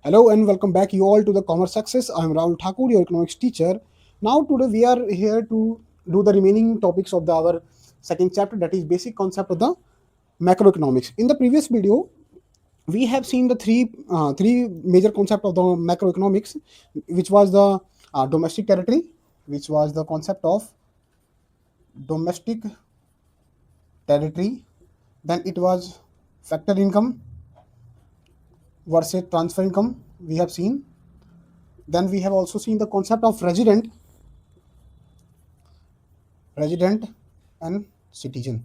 Hello and welcome back you all to the Commerce Success. I am Rahul Thakur, your economics teacher. Now today we are here to do the remaining topics of our second chapter, that is basic concept of the macroeconomics. In the previous video, we have seen the three major concept of the macroeconomics, which was the domestic territory, which was the concept of domestic territory. Then it was factor income versus transfer income. We have seen. Then we have also seen the concept of resident and citizen,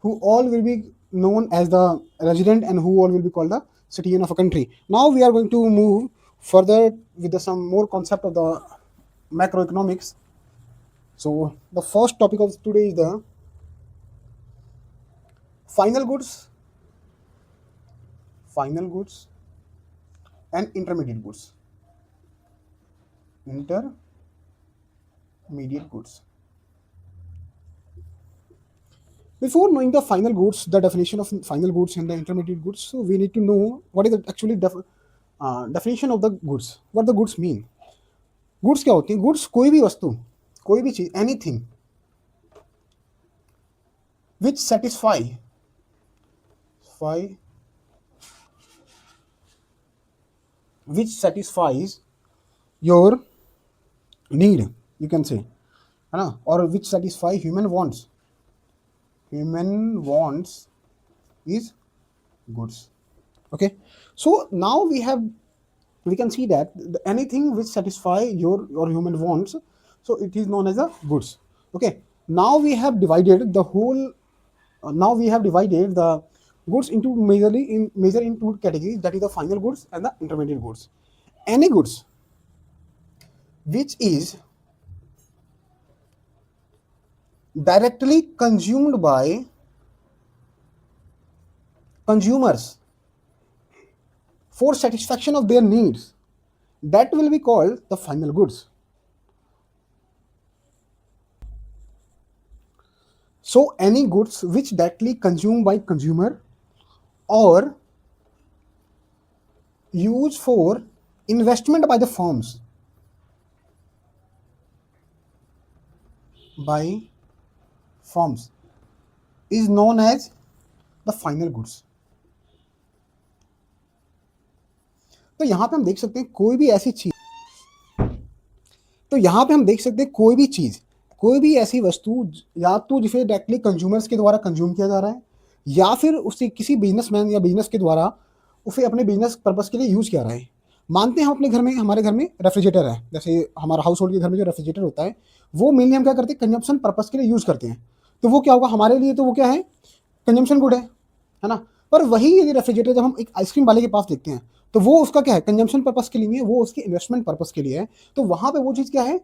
who all will be known as the resident and who all will be called the citizen of a country. Now we are going to move further with some more concept of the macroeconomics. So the first topic of today is the final goods and intermediate goods. Before knowing the final goods, the definition of final goods and the intermediate goods, so we need to know what is the actually definition of the goods. What the goods mean? Goods क्या होती हैं? Goods कोई भी वस्तु, कोई भी चीज, anything which satisfies your need, you can say, है ना, or which satisfy human wants. Human wants is goods. Okay, so now we can see that anything which satisfy your human wants, so it is known as a goods. Okay, now we have divided the whole now we have divided the goods into major in two categories, that is the final goods and the intermediate goods. Any goods which is directly consumed by consumers for satisfaction of their needs, that will be called the final goods. So any goods which directly consumed by consumer or used for investment by the firms is known as the final goods. तो यहाँ पे हम देख सकते हैं कोई भी ऐसी चीज, कोई भी ऐसी वस्तु या तो जिसे डायरेक्टली कंज्यूमर्स के द्वारा कंज्यूम किया जा रहा है, या फिर उससे किसी बिजनेसमैन या बिजनेस के द्वारा उसे अपने बिजनेस पर्पस के लिए यूज किया रहा है. मानते हैं हम अपने घर में, हमारे घर में रेफ्रिजरेटर है, जैसे हमारा हाउस होल्ड के घर में जो रेफ्रिजरेटर होता है, वो मेनली हम क्या करते हैं, कंजम्पशन पर्पस के लिए यूज करते हैं. तो वो क्या होगा हमारे लिए, तो वो क्या है, कंजम्पशन गुड है ना. पर वही यदि रेफ्रिजरेटर जब हम एक आइसक्रीम वाले के पास देखते हैं, तो वो उसका क्या है, कंजम्पशन पर्पस के लिए है, वो उसके इन्वेस्टमेंट पर्पस के लिए है. तो वहां पे वो चीज क्या है,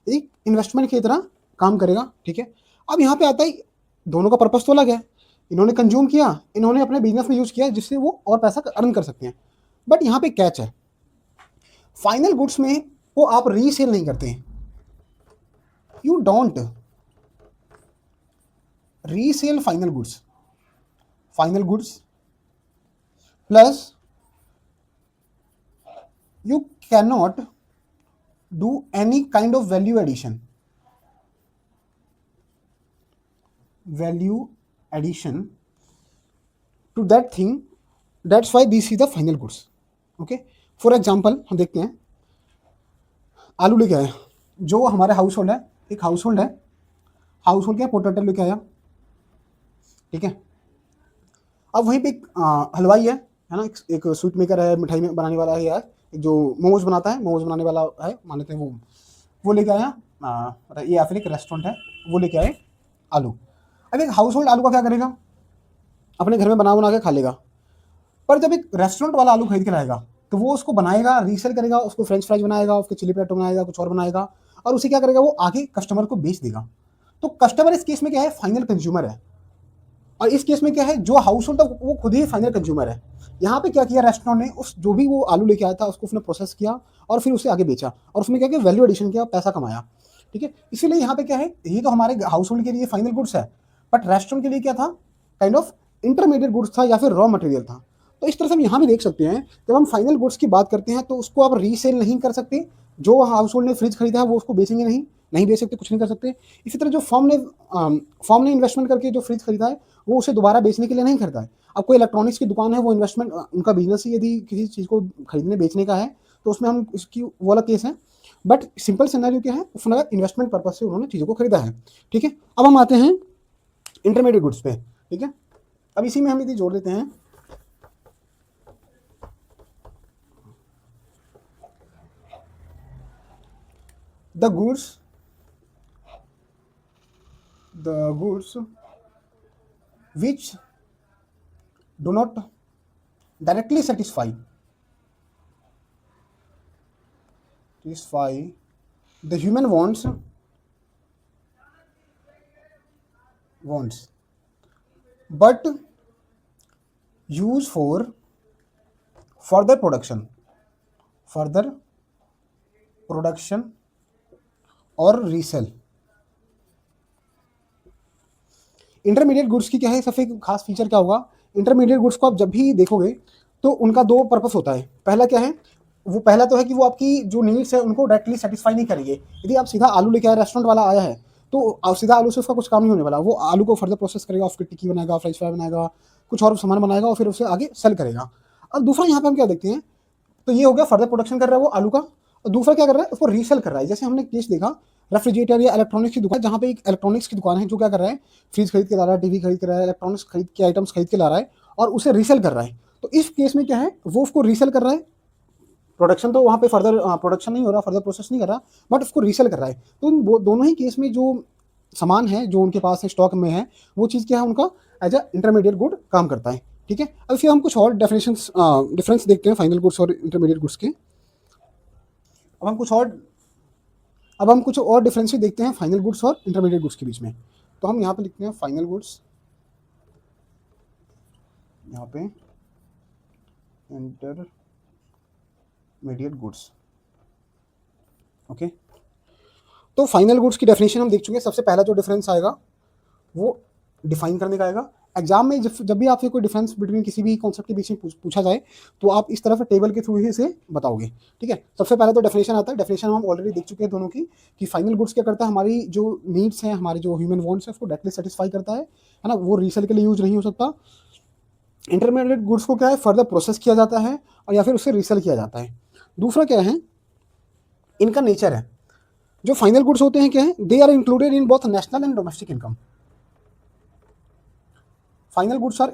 एक इन्वेस्टमेंट की तरह काम करेगा. ठीक है, अब यहाँ पे आता है दोनों का पर्पस तो अलग है. इन्होंने कंज्यूम किया, इन्होंने अपने बिजनेस में यूज किया, जिससे वो और पैसा अर्न कर सकते हैं. बट यहाँ पे कैच है, फाइनल गुड्स में वो आप रीसेल नहीं करते हैं. You don't resale final goods plus you cannot do any kind of value addition to that thing. That's why this is the final goods. Okay, for example हम देखते हैं, आलू लेके आया, जो हमारे हाउस होल्ड है, एक हाउस होल्ड क्या पोटैटो लेके आया. ठीक है, अब वहीं पे एक हलवाई है ना, एक स्वीट मेकर है, मिठाई में बनाने वाला है यार, जो मोमोज बनाता है, मोमोज बनाने वाला है, मान लेते हैं वो लेके आया, या फिर एक रेस्टोरेंट है, वो लेके आए आलू. अब एक हाउस होल्ड आलू का क्या करेगा, अपने घर में बना के खा लेगा. पर जब एक रेस्टोरेंट वाला आलू खरीद के लाएगा, तो वो उसको बनाएगा, रीसेल करेगा, उसको फ्रेंच फ्राइज बनाएगा, उसके चिली पटेटो बनाएगा, कुछ और बनाएगा, और उसे क्या करेगा, वो आगे कस्टमर को बेच देगा. तो कस्टमर इस केस में क्या है, फाइनल कंज्यूमर है. और इस केस में क्या है, जो हाउस होल्ड था वो खुद ही फाइनल कंज्यूमर है. यहाँ पे क्या किया रेस्टोरेंट ने, उस जो भी वो आलू लेके आया था उसको उसने प्रोसेस किया और फिर उसे आगे बेचा, और उसमें क्या किया, वैल्यू एडिशन किया, पैसा कमाया. ठीक है, इसीलिए यहाँ पे क्या है, ये तो हमारे हाउस होल्ड के लिए फाइनल गुड्स है, बट रेस्टोरेंट के लिए क्या था, काइंड ऑफ इंटरमीडिएट गुड्स था या फिर रॉ मटेरियल था. तो इस तरह से हम यहाँ भी देख सकते हैं, जब हम फाइनल गुड्स की बात करते हैं तो उसको आप रीसेल नहीं कर सकते। जो हाउस होल्ड ने फ्रिज खरीदा है वो उसको बेचेंगे नहीं, नहीं बेच सकते, कुछ नहीं कर सकते। इसी तरह जो फर्म ने इन्वेस्टमेंट करके जो फ्रिज खरीदा है वो उसे दोबारा बेचने के लिए नहीं खरीदा है। अब कोई इलेक्ट्रॉनिक्स की दुकान है, वो इन्वेस्टमेंट, उनका बिजनेस ही यदि किसी चीज़ को खरीदने बेचने का है तो उसमें हम इसकी वो वाला केस है। बट सिंपल सिनेरियो क्या है, उसने इन्वेस्टमेंट पर्पज से उन्होंने चीज़ों को खरीदा है। ठीक है, अब हम आते हैं इंटरमीडिएट गुड्स पे। ठीक है, अब इसी में हम यदि जोड़ देते हैं the goods which do not directly satisfy the human wants but use for further production और रीसेल। इंटरमीडिएट गुड्स की क्या है सबसे खास फीचर क्या होगा, इंटरमीडिएट गुड्स को आप जब भी देखोगे तो उनका दो पर्पस होता है। पहला क्या है, वो पहला तो है कि वो आपकी जो नीड्स है उनको डायरेक्टली सेटिस्फाई नहीं करेंगे। यदि आप सीधा आलू लेके आए, रेस्टोरेंट वाला आया है तो आप सीधा आलू से उसका कुछ काम नहीं होने वाला, वो आलू को फर्दर प्रोसेस करेगा, उसकी टिक्की बनाएगा, फ्रेंच फ्राई बनाएगा, कुछ और सामान बनाएगा और फिर उसे आगे सेल करेगा। अब दूसरा यहाँ पे हम क्या देखते हैं, तो ये हो गया फर्दर प्रोडक्शन कर रहा है वो आलू का, और दूसरा क्या कर रहा है, उसको रीसेल कर रहा है। जैसे हमने केस देखा रेफ्रिजरेटर या इलेक्ट्रॉनिक्स की दुकान, जहाँ पे एक इलेक्ट्रॉनिक्स की दुकान है जो क्या कर रहा है, फ्रिज खरीद के ला रहा है, टीवी खरीद के रहा है, इलेक्ट्रॉनिक्स खरीद के आइटम्स खरीद के ला रहा है और उसे रीसेल कर रहा है। तो इस केस में क्या है, वो उसको रीसेल कर रहा है, प्रोडक्शन तो वहाँ पे फर्दर प्रोडक्शन नहीं हो रहा, फर्दर प्रोसेस नहीं कर रहा, बट उसको रीसेल कर रहा है। तो इन दोनों ही केस में जो सामान है जो उनके पास स्टॉक में है, वो चीज़ क्या है, उनका एज अ इंटरमीडिएट गुड काम करता है। ठीक है, अब फिर हम कुछ और डिफरेंस देखते हैं फाइनल गुड्स और इंटरमीडिएट गुड्स के। अब हम कुछ और डिफरेंसेस देखते हैं फाइनल गुड्स और इंटरमीडिएट गुड्स के बीच में। तो हम यहाँ पे लिखते हैं फाइनल गुड्स, यहाँ पे इंटरमीडिएट गुड्स। ओके, तो फाइनल गुड्स की डेफिनेशन हम देख चुके हैं। सबसे पहला जो डिफरेंस आएगा वो डिफाइन करने का आएगा। एग्जाम में जब भी आपसे कोई डिफरेंस बिटवीन किसी भी कॉन्सेप्ट के बीच में पूछा जाए तो आप इस तरफ टेबल के थ्रू ही इसे बताओगे। ठीक है, सबसे पहले तो डेफिनेशन आता है। डेफिनेशन हम ऑलरेडी देख चुके हैं दोनों की, कि फाइनल गुड्स क्या करता है, हमारी जो नीड्स हैं, हमारी जो ह्यूमन वांट्स है उसको डायरेक्टली सेटिस्फाई करता है ना, वो रीसेल के लिए यूज नहीं हो सकता। इंटरमीडिएट गुड्स को क्या है, फर्दर प्रोसेस किया जाता है और या फिर उसे रीसेल किया जाता है। दूसरा क्या है, इनका नेचर है। जो फाइनल गुड्स होते हैं क्या है, they are included in both national and domestic income. Final goods are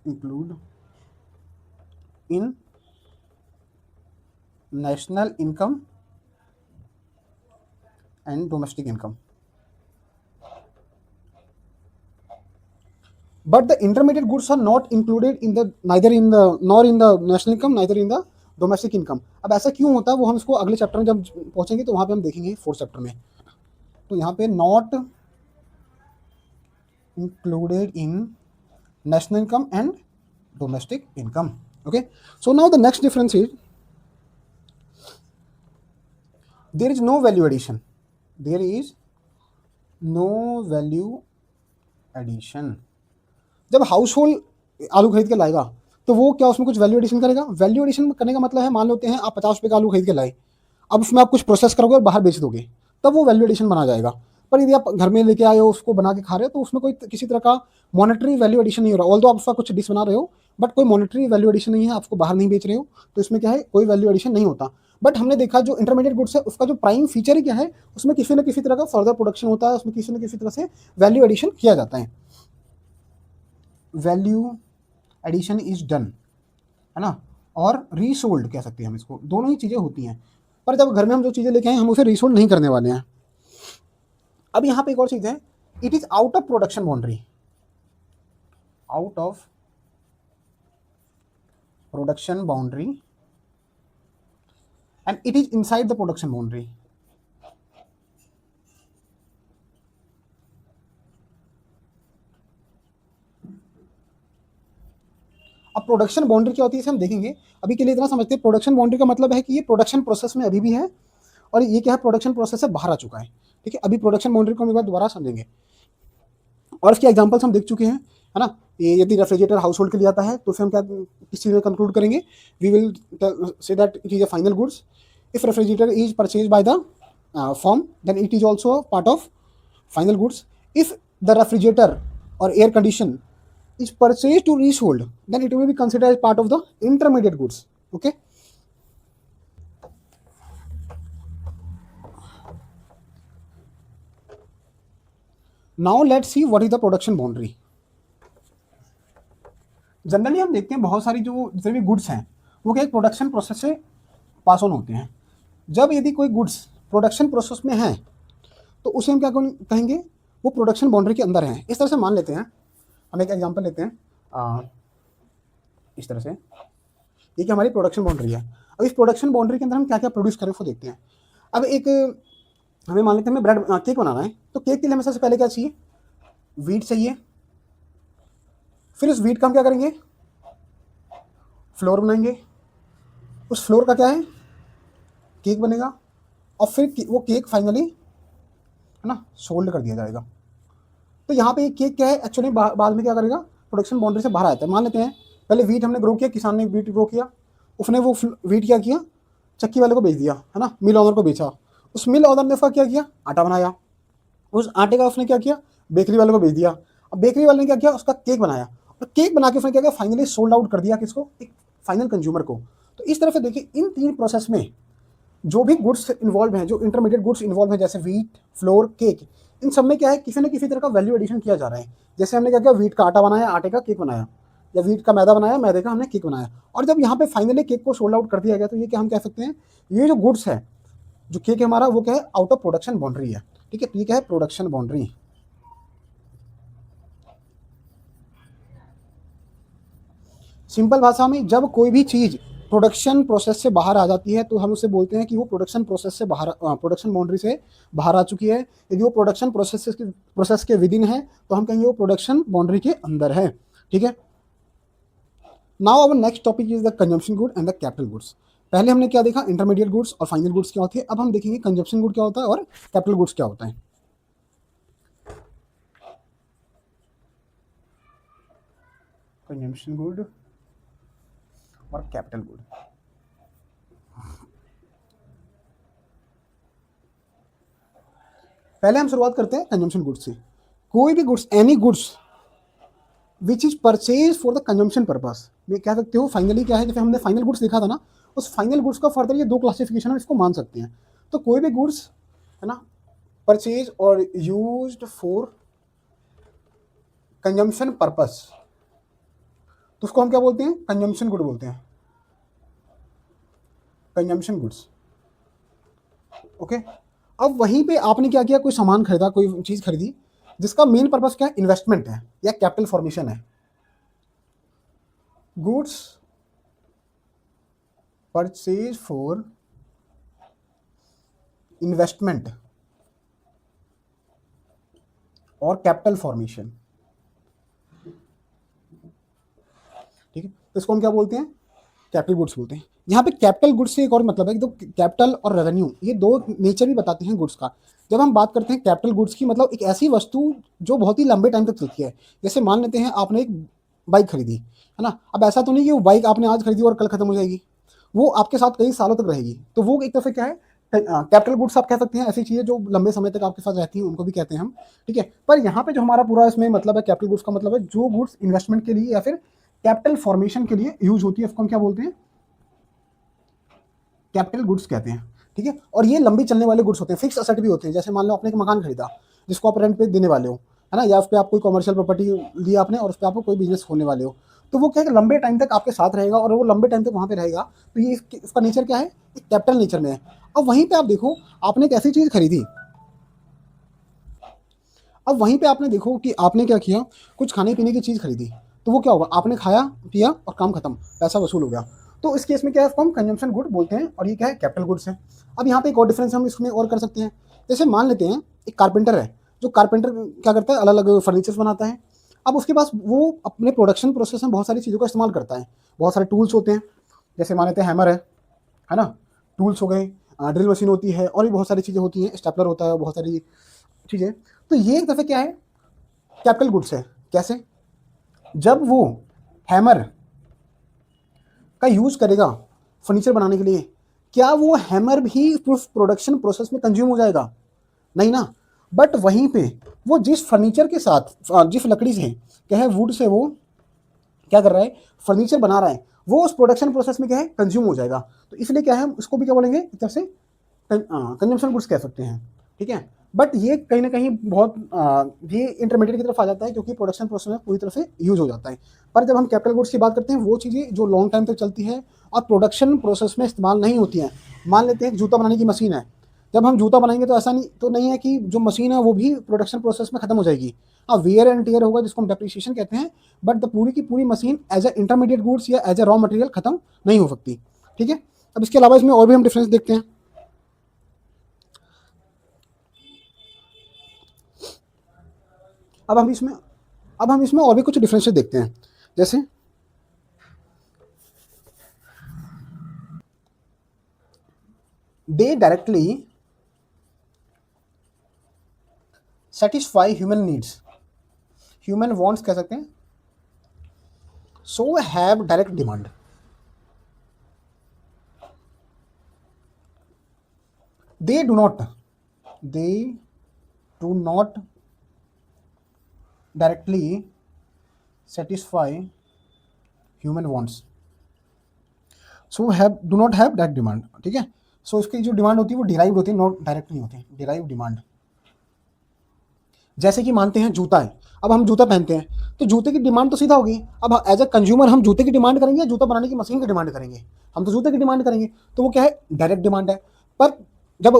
include in national income and domestic income, but the intermediate goods are not included in the nor in the national income, neither in the domestic income. अब ऐसा क्यों होता है वो हम इसको अगले chapter में जब पहुंचेंगे तो वहां पे हम देखेंगे, 4th चैप्टर में। तो यहाँ पे not included in national income and domestic income. Okay, so now the next difference is there is no value addition. There is no value addition. जब हाउस होल्ड आलू खरीद के लाएगा तो वो क्या उसमें कुछ वैल्यू एडिशन करेगा? वैल्यू एडिशन करने का मतलब है, मान लेते हैं आप 50 रुपये का आलू खरीद के लाए, अब उसमें आप कुछ प्रोसेस करोगे और बाहर बेच दोगे, तब वो वैल्यू एडिशन बना जाएगा। पर यदि आप घर में लेके आए हो, उसको बना के खा रहे हो, तो उसमें कोई किसी तरह का मॉनेटरी वैल्यू एडिशन नहीं हो रहा। ऑल्दो आप उसका कुछ डिश बना रहे हो, बट कोई मॉनेटरी वैल्यू एडिशन नहीं है, आपको बाहर नहीं बेच रहे हो, तो इसमें क्या है, कोई वैल्यू एडिशन नहीं होता। बट हमने देखा जो इंटरमीडिएट गुड्स है उसका जो प्राइम फीचर है क्या है, उसमें किसी न किसी तरह का फर्दर प्रोडक्शन होता है, उसमें किसी न किसी तरह से वैल्यू एडिशन किया जाता है। वैल्यू एडिशन इज डन, है ना, और रीसोल्ड कह सकते हैं हम इसको, दोनों ही चीज़ें होती हैं। पर जब घर में हम जो चीज़ें लेके आए हम उसे रीसोल्ड नहीं करने वाले हैं। अब यहाँ पे एक और चीज़ है, it is out of production boundary, out of production boundary and it is inside the production boundary. अब प्रोडक्शन बाउंड्री क्या होती है इसे हम देखेंगे, अभी के लिए इतना समझते हैं। प्रोडक्शन बाउंड्री का मतलब है कि ये प्रोडक्शन प्रोसेस में अभी भी है और ये क्या है, प्रोडक्शन प्रोसेस से बाहर आ चुका है। ठीक है, अभी प्रोडक्शन बाउंड्री को हम एक बार दोबारा समझेंगे। और इसके एग्जांपल्स हम देख चुके हैं, है ना। ये यदि रेफ्रिजरेटर हाउस होल्ड के लिए आता है तो फिर हम क्या किस चीज़ में कंक्लूड करेंगे, we will say that it is a final goods. If refrigerator is purchase by the firm then it is also part of final goods. If the refrigerator or air condition is purchased to resold, then it will be considered as part of the intermediate goods. Okay. Now let's see what is the production boundary. Generally हम देखते हैं बहुत सारी जो जितने भी goods हैं वो क्या एक प्रोडक्शन प्रोसेस से पास ऑन होते हैं। जब यदि कोई गुड्स प्रोडक्शन प्रोसेस में है तो उसे हम क्या कहेंगे, वो प्रोडक्शन बाउंड्री के अंदर है। इस तरह से मान लेते हैं, हम एक एग्जांपल लेते हैं इस तरह से, ये कि हमारी प्रोडक्शन बाउंड्री है। अब इस प्रोडक्शन बाउंड्री के अंदर हम क्या क्या प्रोड्यूस करें वो देखते हैं। अब एक हमें मान लेते हैं हमें ब्रेड केक बनाना है, तो केक के लिए हमें सबसे पहले क्या चाहिए, वीट चाहिए। फिर उस वीट का हम क्या करेंगे, फ्लोर बनाएंगे। उस फ्लोर का क्या है, केक बनेगा। और फिर वो केक फाइनली, है ना, सोल्ड कर दिया जाएगा। तो यहाँ पे ये केक क्या है एक्चुअली बाद में क्या करेगा, प्रोडक्शन बाउंड्री से बाहर आता है। मान लेते हैं पहले वीट हमने ग्रो किया, किसान ने वीट ग्रो किया, उसने वो वीट क्या किया, चक्की वाले को बेच दिया, है ना, मिल ओनर को बेचा। उस मिल ओनर ने उसका क्या किया, आटा बनाया। उस आटे का उसने क्या किया, बेकरी वाले को बेच दिया। अब बेकरी वाले ने क्या किया, उसका केक बनाया। और केक बना के उसने क्या किया, फाइनली सोल्ड आउट कर दिया किसको, एक फाइनल कंज्यूमर को। तो इस तरह से देखिए इन तीन प्रोसेस में जो भी गुड्स इन्वॉल्व हैं, जो इंटरमीडिएट गुड्स इन्वॉल्व हैं, जैसे वीट, फ्लोर, केक, इन सब में क्या है, किसी न किसी तरह का वैल्यू एडिशन किया जा रहा है। जैसे हमने क्या किया, वीट का आटा बनाया, आटे का केक बनाया, या वीट का मैदा बनाया, मैदे का हमने केक बनाया। और जब यहाँ पे फाइनली केक को सोल्ड आउट कर दिया गया तो ये क्या हम कह सकते हैं, ये जो गुड्स है, जो केक है हमारा, वो क्या है, आउट ऑफ प्रोडक्शन बाउंड्री है। ठीक है, ठीक है, प्रोडक्शन बाउंड्री। सिंपल भाषा में जब कोई भी चीज़ प्रोडक्शन प्रोसेस से बाहर आ जाती है तो हम उसे बोलते हैं कि वो प्रोडक्शन प्रोसेस से बाहर, प्रोडक्शन बाउंड्री से बाहर आ चुकी है। यदि वो प्रोडक्शन प्रोसेस के विदिन है तो हम कहेंगे वो प्रोडक्शन बाउंड्री के अंदर है। ठीक है। Now our next topic is the consumption good and the capital goods. पहले हमने क्या देखा, इंटरमीडिएट गुड्स और फाइनल गुड्स क्या होती है। अब हम देखेंगे कंजम्पशन गुड क्या होता है और कैपिटल गुड्स क्या होता है। कंजम्पशन गुड और कैपिटल गुड। पहले हम शुरुआत करते हैं कंजम्पशन गुड्स से। कोई भी goods, any goods which is purchase for the consumption purpose, ये कह सकते हो फाइनली क्या है, जैसे हमने फाइनल गुड्स देखा था ना, उस फाइनल गुड्स का फर्दर ये दो क्लासिफिकेशन है, इसको मान सकते हैं। तो कोई भी गुड्स, है ना, परचेज और यूज्ड फॉर कंजम्पशन पर्पस, तो उसको हम क्या बोलते हैं, कंजम्पशन गुड बोलते हैं, कंजम्पशन गुड्स। ओके। अब वहीं पे आपने क्या किया, कोई सामान खरीदा, कोई चीज़ खरीदी जिसका मेन पर्पस क्या है, इन्वेस्टमेंट है या कैपिटल फॉर्मेशन है। गुड्स परचेज फॉर इन्वेस्टमेंट और कैपिटल फॉर्मेशन। ठीक है, तो इसको हम क्या बोलते हैं, कैपिटल गुड्स बोलते हैं। यहाँ पे कैपिटल गुड्स से एक और मतलब है कि तो कैपिटल और रेवेन्यू ये दो नेचर भी बताते हैं गुड्स का। जब हम बात करते हैं कैपिटल गुड्स की, मतलब एक ऐसी वस्तु जो बहुत ही लंबे टाइम तक चलती है। जैसे मान लेते हैं आपने एक बाइक खरीदी, है ना। अब ऐसा तो नहीं कि वो बाइक आपने आज खरीदी और कल खत्म हो जाएगी, वो आपके साथ कई सालों तक रहेगी। तो वो एक तरह से क्या है, कैपिटल गुड्स आप कह सकते हैं। ऐसी चीज़ें जो लंबे समय तक आपके साथ रहती हैं उनको भी कहते हैं हम। ठीक है, पर यहाँ पे जो हमारा पूरा इसमें मतलब है, कैपिटल गुड्स का मतलब है जो गुड्स इन्वेस्टमेंट के लिए या फिर कैपिटल फॉर्मेशन के लिए यूज होती है, उसको हम क्या बोलते हैं, कैपिटल गुड्स कहते हैं। ठीक है, और ये लंबी चलने वाले गुड्स होते हैं, फिक्स असेट भी होते हैं। जैसे मान लो आपने एक मकान खरीदा जिसको आप रेंट पे देने वाले हो, है ना, या उस पर आप कोई कॉमर्शियल प्रॉपर्टी ली आपने और उस पर आप कोई बिजनेस खोलने वाले हो, तो वो क्या है, लंबे टाइम तक आपके साथ रहेगा और वो लंबे टाइम तक वहाँ पे रहेगा। तो ये इसका नेचर क्या है, एक कैपिटल नेचर में है। अब वहीं पे आप देखो, आपने एक ऐसी चीज़ खरीदी, अब वहीं पे आपने देखो कि आपने क्या किया, कुछ खाने पीने की चीज़ खरीदी, तो वो क्या होगा, आपने खाया पिया और काम खत्म, पैसा वसूल हो गया। तो इस केस में क्या है, इसको हम कंजम्पशन गुड बोलते हैं और ये क्या है, कैपिटल गुड्स है। अब यहाँ पे एक और डिफरेंस हम इसमें और कर सकते हैं। जैसे मान लेते हैं एक कारपेंटर है, जो कारपेंटर क्या करता है, अलग अलग फर्नीचर्स बनाता है। अब उसके पास वो अपने प्रोडक्शन प्रोसेस में बहुत सारी चीज़ों का इस्तेमाल करता है। बहुत सारे टूल्स होते हैं, जैसे मान लेते हैं हैमर है ना, टूल्स हो गए, ड्रिल मशीन होती है और भी बहुत सारी चीज़ें होती हैं, स्टेपलर होता है, बहुत सारी चीज़ें। तो ये एक दफ़े क्या है, कैपिटल गुड्स है। कैसे? जब वो हैमर का यूज करेगा फर्नीचर बनाने के लिए, क्या वो हैमर भी प्रोडक्शन प्रोसेस में कंज्यूम हो जाएगा? नहीं ना। बट वहीं पे वो जिस फर्नीचर के साथ जिस लकड़ी से क्या है, वुड से वो क्या कर रहा है, फर्नीचर बना रहा है, वो उस प्रोडक्शन प्रोसेस में क्या है, कंज्यूम हो जाएगा। तो इसलिए क्या है, हम उसको भी क्या बोलेंगे, एक तरह से कंजम्पशन गुड्स कह सकते हैं। ठीक है। बट ये कहीं ना कहीं बहुत ये इंटरमीडिएट की तरफ आ जाता है, क्योंकि प्रोडक्शन प्रोसेस में पूरी तरह से यूज हो जाता है। पर जब हम कैपिटल गुड्स की बात करते हैं, वो चीज़ें जो लॉन्ग टाइम तक चलती है और प्रोडक्शन प्रोसेस में इस्तेमाल नहीं होती हैं। मान लेते हैं जूता बनाने की मशीन है, जब हम जूता बनाएंगे तो ऐसा नहीं है कि जो मशीन है वो भी प्रोडक्शन प्रोसेस में खत्म हो जाएगी। हाँ, वेयर एंड टेयर होगा, जिसको हम डेप्रिसिएशन कहते हैं, बट द पूरी की पूरी machine as a intermediate goods या एज ए रॉ मटेरियल खत्म नहीं हो सकती। ठीक है। अब इसके अलावा इसमें और भी हम डिफरेंस देखते हैं। अब हम इसमें और भी कुछ डिफरेंसेस देखते हैं। जैसे दे directly satisfy human needs, human wants कह सकते हैं, so have direct demand. They do not they do not directly satisfy human wants, so have do not have direct demand. ठीक है। सो इसकी जो डिमांड होती है वो डिराइव होती है, नॉट डायरेक्ट नहीं होती, डिराइव डिमांड। जैसे कि मानते हैं जूता है, अब हम जूता पहनते हैं तो जूते की डिमांड तो सीधा होगी। अब एज अ कंज्यूमर हम जूते की डिमांड करेंगे या जूता बनाने की मशीन की डिमांड करेंगे? हम तो जूते की डिमांड करेंगे, तो वो क्या है, डायरेक्ट डिमांड है। पर जब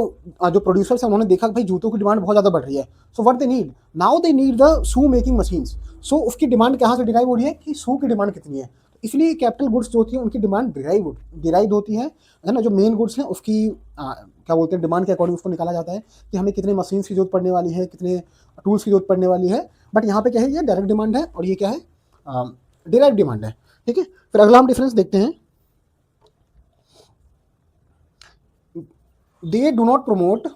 जो प्रोड्यूसर्स हैं उन्होंने देखा कि भाई जूतों की डिमांड बहुत ज़्यादा बढ़ रही है, so what they need, now they need the shoe making machines. So उसकी डिमांड कहाँ से डिराइव हो रही है कि शू की डिमांड कितनी है। इसलिए कैपिटल गुड्स जो होती है उनकी डिमांड डिराइव होती है ना। जो मेन गुड्स हैं उसकी क्या बोलते हैं, डिमांड के अकॉर्डिंग उसको निकाला जाता है कि हमें कितने मशीन्स की जरूरत पड़ने वाली है, कितने टूल्स की जरूरत पड़ने वाली है। बट यहाँ पे क्या है, ये डायरेक्ट डिमांड है और ये क्या है, डिराइव डिमांड है। ठीक है। फिर अगला हम डिफरेंस देखते हैं। They do not promote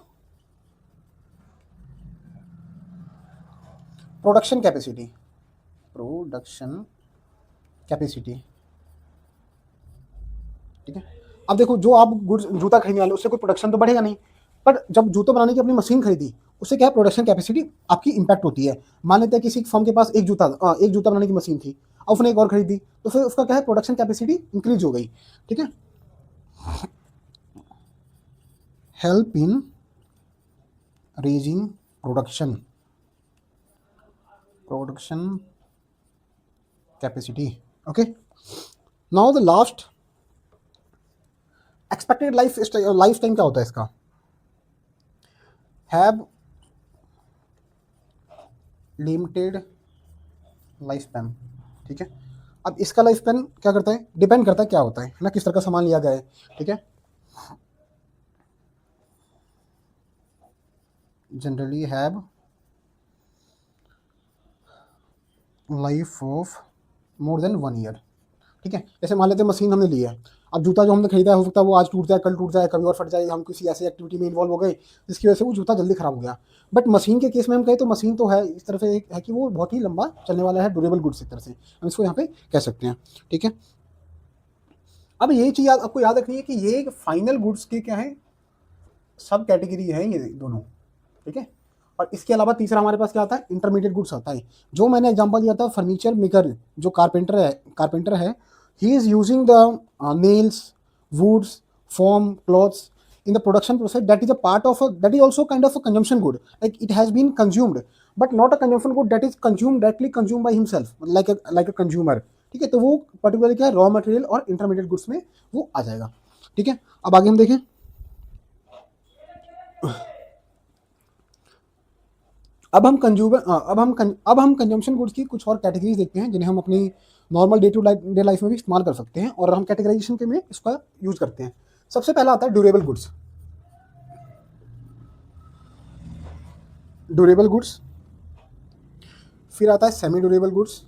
production capacity, production capacity. ठीक है। अब देखो, जो आप गुड्स जूता खरीदने वाले उससे कोई प्रोडक्शन तो बढ़ेगा नहीं, पर जब जूता बनाने की अपनी मशीन खरीदी उससे क्या है, प्रोडक्शन कैपेसिटी आपकी इंपैक्ट होती है। मान लेते हैं किसी फर्म के पास एक जूता बनाने की मशीन थी, अब उसने एक और खरीदी, तो फिर उसका क्या है, प्रोडक्शन कैपेसिटी इंक्रीज हो गई। ठीक है। Help in raising production capacity. Okay. Now the last, expected life time क्या होता है इसका, हैव लिमिटेड लाइफ स्पैन। ठीक है। अब इसका लाइफ स्पैन क्या करता है, डिपेंड करता है क्या होता है ना, किस तरह का सामान लिया गया है। ठीक है। Generally have life of more then 1 year. ठीक है। जैसे मान लेते हैं मशीन हमने ली है, अब जूता जो हमने खरीदा है हो सकता है वो आज टूट जाए, कल टूट जाए, कभी और फट जाए, हम किसी ऐसी एक्टिविटी में इन्वॉल्व हो गए जिसकी वजह से वो जूता जल्दी खराब हो गया। बट मशीन के केस में हम कहें तो मशीन तो है इस तरह से है कि वो बहुत ही लंबा चलने वाला है, ड्यूरेबल गुड्स एक तरह से हम इसको यहाँ पे कह सकते हैं। ठीक है। अब ये चीज़ आपको याद रखनी है कि ये फाइनल गुड्स के क्या है, सब कैटेगरी है ये दोनों। ठीक है। और इसके अलावा तीसरा हमारे पास क्या आता है, इंटरमीडिएट गुड्स आता है। जो मैंने एग्जांपल दिया था, फर्नीचर मेकर जो कारपेंटर है, he is using the nails, woods, foam, clothes in the production process, that is a part of that is also kind of a consumption good, like it has been consumed, but not a consumption good that is directly consumed by himself, like a consumer। ठीक है। तो वो particular क्या है, raw material और intermediate goods में वो आ जाएगा। ठीक है। अब आगे हम देखें, अब हम कंजम्पशन गुड्स की कुछ और कैटेगरीज देखते हैं जिन्हें हम अपनी नॉर्मल डे लाइफ में भी इस्तेमाल कर सकते हैं और हम कैटेगराइजेशन के में इसका यूज करते हैं। सबसे पहला आता है ड्यूरेबल गुड्स, फिर आता है सेमी ड्यूरेबल गुड्स,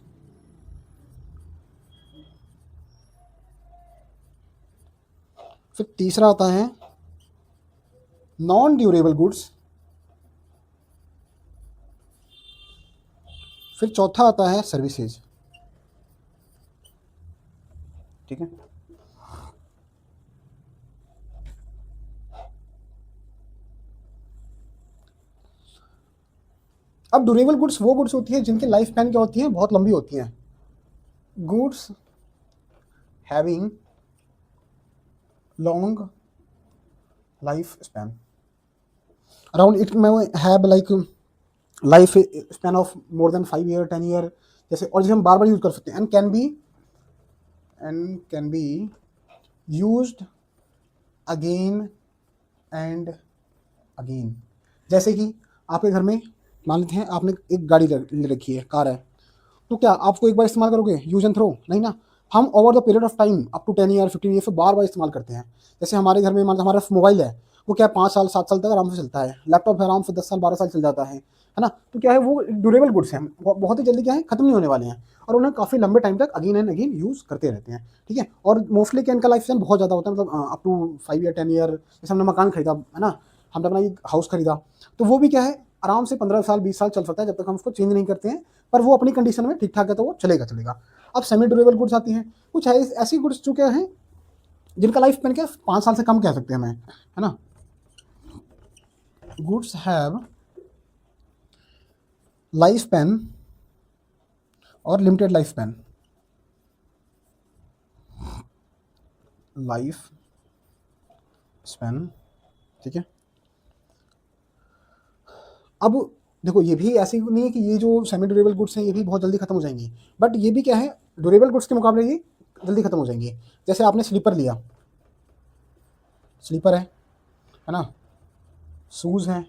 फिर तीसरा आता है नॉन ड्यूरेबल गुड्स, फिर चौथा आता है सर्विसेज। ठीक है, अब ड्यूरेबल गुड्स वो गुड्स होती है जिनकी लाइफ स्पैन क्या होती है, बहुत लंबी होती है। Goods having long life span, around it में have like life span of more than 5 year 10 year, जैसे, और जिसे हम बार बार यूज कर सकते हैं, and can be used again and again. जैसे कि आपके घर में मान लेते हैं आपने एक गाड़ी ले रखी है, कार है, तो क्या आपको एक बार इस्तेमाल करोगे यूज एंड थ्रो, नहीं ना। हम over the period of time up to 10 year 15 year से बार बार इस्तेमाल करते हैं। जैसे हमारे घर में मान लो हमारा मोबाइल है, वो क्या 5 साल 7 साल तक आराम से चलता है, लैपटॉप है आराम से 10 साल 12 साल चल जाता है ना। तो क्या है, वो ड्यूरेबल गुड्स हैं, बहुत ही जल्दी क्या है खत्म नहीं होने वाले हैं, और उन्हें काफ़ी लंबे टाइम तक अगेन एंड अगेन यूज़ करते रहते हैं। ठीक है, और मोस्टली क्या इनका लाइफ स्पैन बहुत ज़्यादा होता है, मतलब अप टू 5 ईयर 10 ईयर। जैसे हमने मकान खरीदा है ना, हमने अपना एक हाउस खरीदा, तो वो भी क्या है आराम से 15 साल 20 साल चल सकता है, जब तक हम उसको चेंज नहीं करते हैं, पर वो अपनी कंडीशन में ठीक ठाक है तो वो चलेगा चलेगा। अब सेमी ड्यूरेबल गुड्स आती हैं, कुछ है ऐसी गुड्स जो क्या है जिनका लाइफ स्पैन क्या 5 साल से कम कह सकते हैं, हमें, है ना। गुड्स हैव लाइफ स्पैन और limited life span, life span. ठीक है, अब देखो ये भी ऐसी नहीं है कि ये जो सेमी ड्यूरेबल गुड्स हैं ये भी बहुत जल्दी खत्म हो जाएंगी, बट ये भी क्या है ड्यूरेबल गुड्स के मुकाबले ये जल्दी खत्म हो जाएंगी। जैसे आपने स्लीपर लिया, स्लीपर है ना, शूज़ हैं,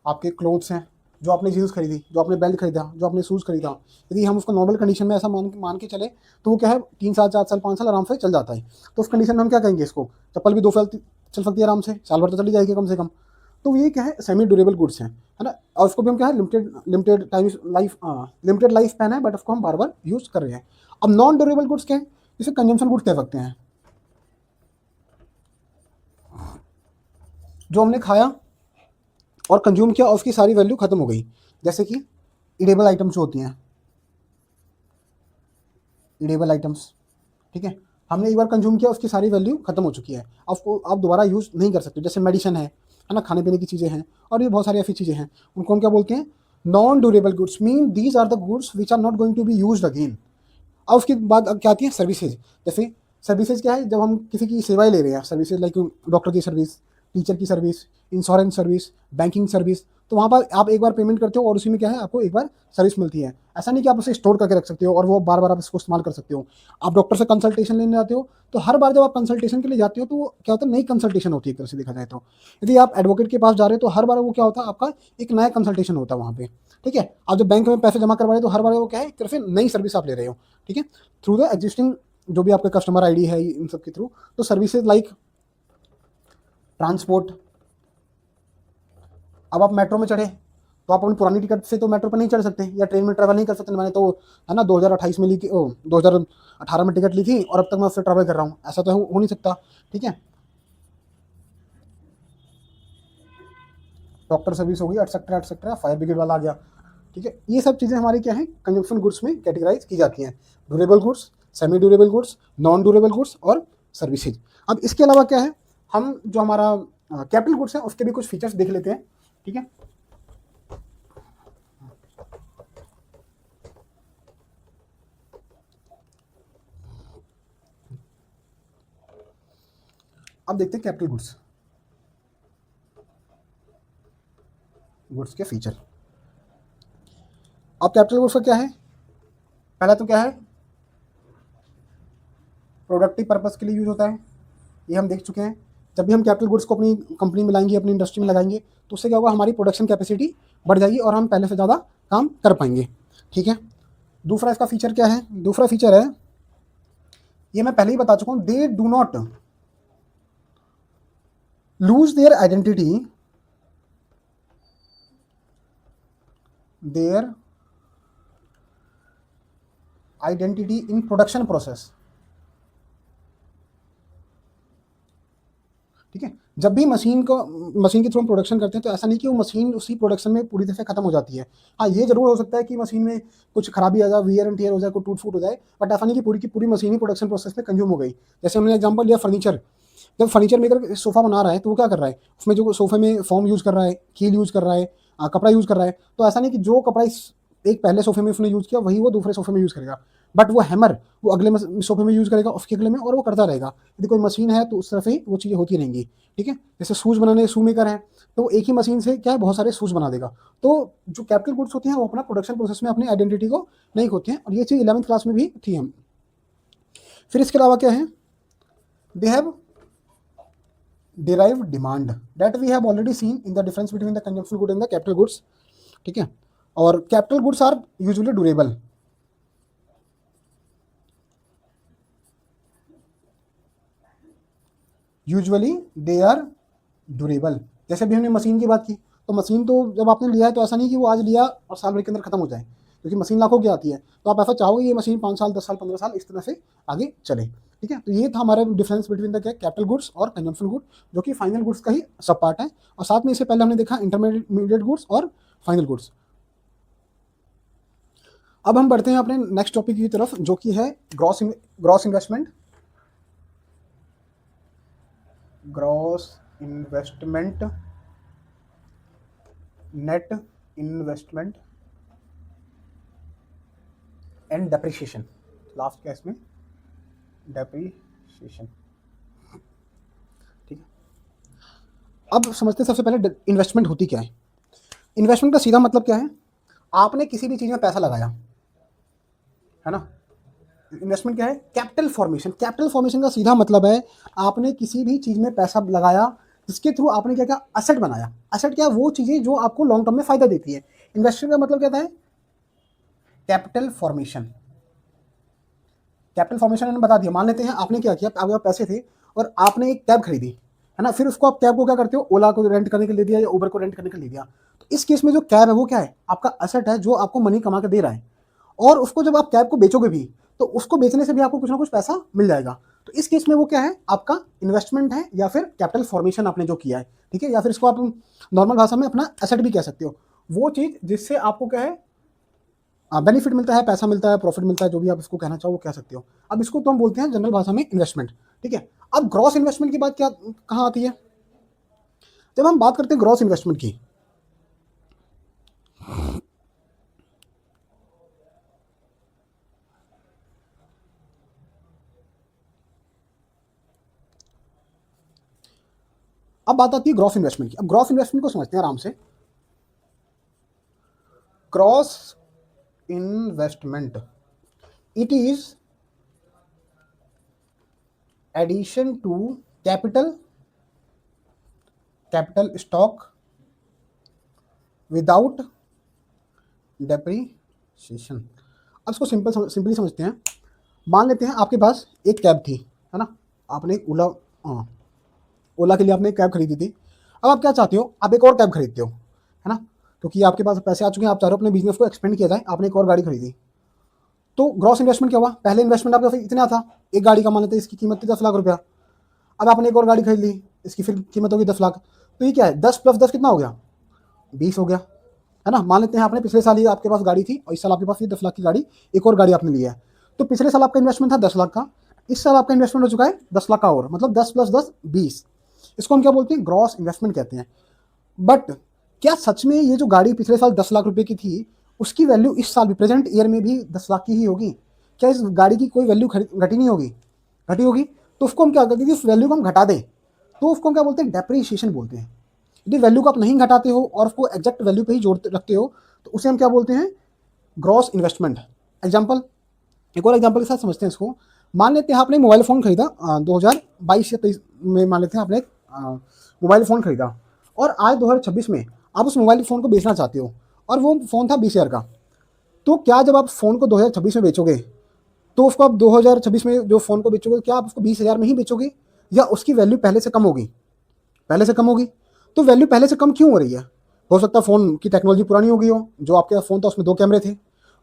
आपके क्लोथ्स हैं, जो आपने जीन्स खरीदी, जो आपने बेल्ट खरीदा, जो आपने शूज़ खरीदा, यदि हम उसको नॉर्मल कंडीशन में ऐसा मान के चले, तो वो क्या है 3 साल 4 साल 5 साल आराम से चल जाता है। तो उस कंडीशन में हम क्या कहेंगे, इसको चप्पल भी 2 साल चल सकती है आराम से, साल भर तो चली जाएगी कम से कम। तो ये क्या है सेमी ड्यूरेबल गुड्स हैं, है ना। और उसको भी हम क्या है limited time life limited life span है, बट उसको हम बार बार यूज़ कर रहे हैं। अब नॉन ड्यूरेबल गुड्स क्या है, जिसे कंजम्पशन गुड्स कह सकते हैं, जो हमने खाया और कंज्यूम किया और उसकी सारी वैल्यू खत्म हो गई। जैसे कि इडेबल आइटम्स जो होती हैं, इडेबल आइटम्स, ठीक है, हमने एक बार कंज्यूम किया उसकी सारी वैल्यू खत्म हो चुकी है, आपको आप दोबारा यूज़ नहीं कर सकते। जैसे मेडिसिन है ना, खाने पीने की चीज़ें हैं, और भी बहुत सारी ऐसी चीज़ें हैं, उनको हम क्या बोलते हैं non durable goods, mean these are the goods which are not going to be used again. और उसके बाद अब क्या आती है सर्विसेज। जैसे सर्विसेज क्या है, जब हम किसी की सेवाएं ले रहे हैं, सर्विसेज लाइक डॉक्टर की सर्विस, टीचर की service, insurance service, banking service, तो वहाँ पर आप एक बार पेमेंट करते हो और उसी में क्या है आपको एक बार सर्विस मिलती है। ऐसा नहीं कि आप उसे स्टोर करके रख सकते हो और वो बार बार आप इसको इस्तेमाल कर सकते हो। आप डॉक्टर से कंसल्टेशन लेने जाते हो, तो हर बार जब आप कंसल्टेशन के लिए जाते हो तो वो क्या होता है नई कंसल्टेशन होती है एक तरह से देखा जाए तो। यदि आप एडवोकेट के पास जा रहे हो तो हर बार वो क्या होता है आपका एक नया कंसल्टेशन होता है वहाँ पे। ठीक है, आप जब बैंक में पैसे जमा करवा रहे हो तो हर बार वो क्या है एक तरह से नई सर्विस आप ले रहे हो। ठीक है, थ्रू द एग्जिस्टिंग जो भी आपका कस्टमर आईडी है इन सब के थ्रू। तो सर्विसेज लाइक ट्रांसपोर्ट, अब आप मेट्रो में चढ़े तो आप अपनी पुरानी टिकट से तो मेट्रो पर नहीं चढ़ सकते या ट्रेन में ट्रैवल नहीं कर सकते। मैंने तो है ना 2028 में ली थी, 2018 में टिकट ली थी और अब तक मैं उससे ट्रैवल कर रहा हूँ, ऐसा तो हो नहीं सकता। ठीक है, डॉक्टर सर्विस हो गई एटसेट्रा एटसेट्रा, फायर ब्रिगेड वाला आ गया। ठीक है, ये सब चीज़ें हमारी क्या है कंजम्पशन गुड्स में कैटेगराइज की जाती हैं, durable goods, semi durable goods, non durable goods और सर्विसेज। अब इसके अलावा क्या है, हम जो हमारा कैपिटल गुड्स है उसके भी कुछ फीचर्स देख लेते हैं। ठीक है, अब देखते हैं कैपिटल गुड्स के फीचर। अब कैपिटल गुड्स का क्या है, पहला तो क्या है प्रोडक्टिव पर्पस के लिए यूज होता है, ये हम देख चुके हैं। जब भी हम कैपिटल गुड्स को अपनी कंपनी में लाएंगे, अपनी इंडस्ट्री में लगाएंगे, तो उससे क्या होगा हमारी प्रोडक्शन कैपेसिटी बढ़ जाएगी और हम पहले से ज़्यादा काम कर पाएंगे। ठीक है, दूसरा इसका फीचर क्या है, दूसरा फीचर है ये मैं पहले ही बता चुका हूँ, they do not lose their identity, their identity in production process. ठीक है, जब भी मशीन के थ्रू हम प्रोडक्शन करते हैं तो ऐसा नहीं कि वो मशीन उसी प्रोडक्शन में पूरी तरह से खत्म हो जाती है। हाँ, ये ज़रूर हो सकता है कि मशीन में कुछ खराबी आ जाए, वियर एंड टियर हो जाए, कोई टूट-फूट हो जाए, बट ऐसा नहीं कि पूरी की पूरी मशीन ही प्रोडक्शन प्रोसेस में कंज़्यूम हो गई। जैसे हमने एग्ज़ाम्पल लिया फर्नीचर, जब फर्नीचर मेकर सोफ़ा बना रहा है तो वो क्या कर रहा है, उसमें जो सोफ़े में फ़ोम यूज़ कर रहा है, कील यूज़ कर रहा है, कपड़ा यूज़ कर रहा है, तो ऐसा नहीं कि जो कपड़ा इस एक पहले सोफ़े में उसने यूज़ किया वही वो दूसरे सोफ़े में यूज़ करेगा। बट वो हैमर वो अगले सोफ़े में यूज़ करेगा, उसके अगले में, और वो करता रहेगा। यदि कोई मशीन है तो उस तरह से ही वो चीज़ें होती रहेंगी, ठीक है? जैसे शूज़ बनाने शू मेकर है, तो वो एक ही मशीन से क्या है बहुत सारे शूज़ बना देगा। तो जो कैपिटल गुड्स होते हैं वो अपना प्रोडक्शन प्रोसेस में अपनी आइडेंटिटी को नहीं खोते हैं, और ये चीज़ 11th क्लास में भी थी हम। फिर इसके अलावा क्या है, they have derived demand that we have already seen in the difference between the consumption good and the capital goods, ठीक है? और capital goods are usually durable, usually they are durable. जैसे अभी हमने मशीन की बात की, तो मशीन तो जब आपने लिया है तो ऐसा नहीं कि वो आज लिया और साल भर के अंदर खत्म हो जाए, क्योंकि मशीन लाखों की आती है, तो आप ऐसा चाहोगे ये मशीन 5 साल 10 साल 15 साल इस तरह से आगे चले, ठीक है? तो ये था हमारा difference between the capital goods और कंजम्पशन गुड, जो कि फाइनल गुड्स का ही सब पार्ट है। और साथ में इससे पहले हमने देखा इंटरमीडिएट गुड्स और फाइनल गुड्स। अब हम बढ़ते हैं अपने नेक्स्ट टॉपिक की तरफ, जो कि है gross investment, net investment and depreciation. Last क्या इसमें, डेप्रिसिएशन, ठीक है? अब समझते हैं सबसे पहले इन्वेस्टमेंट होती क्या है। इन्वेस्टमेंट का सीधा मतलब क्या है, आपने किसी भी चीज़ में पैसा लगाया है ना। इन्वेस्टमेंट क्या है, कैपिटल फॉर्मेशन। कैपिटल फॉर्मेशन का सीधा मतलब है आपने किसी भी चीज़ में पैसा लगाया जिसके थ्रू आपने क्या किया, असेट बनाया। असेट क्या है, वो चीज़ें जो आपको लॉन्ग टर्म में फायदा देती है। इन्वेस्टमेंट का मतलब क्या है, कैपिटल फॉर्मेशन। कैपिटल फॉर्मेशन मैंने बता दिया। मान लेते हैं आपने क्या किया, आपके पास पैसे थे और आपने एक कैब खरीदी है ना, फिर उसको आप कैब को क्या करते हो, ओला को रेंट करने के लिए दिया या उबर को रेंट करने के लिए दिया। तो इस केस में जो कैब है वो क्या है, आपका असेट है जो आपको मनी कमा के दे रहा है। और उसको जब आप कैब को बेचोगे भी तो उसको बेचने से भी आपको कुछ ना कुछ पैसा मिल जाएगा। तो इस केस में वो क्या है, आपका इन्वेस्टमेंट है या फिर कैपिटल फॉर्मेशन आपने जो किया है, ठीक है? या फिर इसको आप नॉर्मल भाषा में अपना एसेट भी कह सकते हो। वो चीज़ जिससे आपको क्या है, बेनिफिट मिलता है, पैसा मिलता है, प्रॉफिट मिलता है, जो भी आप इसको कहना चाहो वो कह सकते हो। अब इसको तो हम बोलते हैं जनरल भाषा में इन्वेस्टमेंट, ठीक है? अब ग्रॉस इन्वेस्टमेंट की बात क्या कहाँ आती है, जब हम बात करते हैं ग्रॉस इन्वेस्टमेंट की, अब बात आती है ग्रॉस इन्वेस्टमेंट की। अब ग्रॉस इन्वेस्टमेंट को समझते हैं आराम से। Gross investment, it is addition to capital stock without depreciation. अब इसको सिंपली समझते हैं। मान लेते हैं आपके पास एक कैब थी, है ना, आपने एक ओला के लिए आपने एक कैब खरीदी थी। अब आप क्या चाहते हो, आप एक और कैब खरीदते हो, है ना, क्योंकि आपके पास पैसे आ चुके हैं, आप चाह रहे हो अपने बिजनेस को एक्सपेंड किया जाए, आपने एक और गाड़ी खरीदी। तो ग्रॉस इन्वेस्टमेंट क्या हुआ, पहले इन्वेस्टमेंट आपका इतना था, एक गाड़ी का मान लेते हैं इसकी कीमत थी 10 लाख रुपया। अब आपने एक और गाड़ी खरीद ली, इसकी फिर कीमत होगी 10 लाख। तो ये क्या है, 10 + 10 कितना हो गया, 20 हो गया, है ना। मान लेते हैं आपने पिछले साल ही आपके पास गाड़ी थी और इस साल आपके पास ये 10 लाख की गाड़ी, एक और गाड़ी आपने ली है। तो पिछले साल आपका इन्वेस्टमेंट था 10 लाख का, इस साल आपका इन्वेस्टमेंट हो चुका है 10 लाख का, और मतलब 10 + 10 20। इसको हम क्या बोलते हैं, ग्रॉस इन्वेस्टमेंट कहते हैं। बट क्या सच में ये जो गाड़ी पिछले साल 10 लाख रुपए की थी, उसकी वैल्यू इस साल भी प्रेजेंट ईयर में भी 10 लाख की ही होगी? क्या इस गाड़ी की कोई वैल्यू घटी नहीं होगी? घटी होगी। तो उसको हम क्या करते हैं, इस वैल्यू को हम घटा दें तो उसको हम क्या बोलते हैं, डेप्रीशिएशन बोलते हैं। यदि वैल्यू को आप नहीं घटाते हो और उसको एग्जैक्ट वैल्यू पे ही जोड़ते रखते हो तो उसे हम क्या बोलते हैं, ग्रॉस इन्वेस्टमेंट। एग्जाम्पल, एक और एग्जाम्पल के साथ समझते हैं इसको। मान लेते हैं आपने मोबाइल फ़ोन खरीदा 2022 या 23 में, मान लेते हैं आपने एक मोबाइल फ़ोन खरीदा और आज 2026 में आप उस मोबाइल फ़ोन को बेचना चाहते हो और वो फ़ोन था 20,000 का। तो क्या जब आप फ़ोन को 2026 में बेचोगे तो उसको आप 2026 में जो फ़ोन को बेचोगे, क्या आप उसको 20,000 में ही बेचोगे या उसकी वैल्यू पहले से कम होगी? पहले से कम होगी। तो वैल्यू पहले से कम क्यों हो रही है? हो सकता है फ़ोन की टेक्नोलॉजी पुरानी हो गई हो, जो आपके फ़ोन था उसमें 2 कैमरे थे,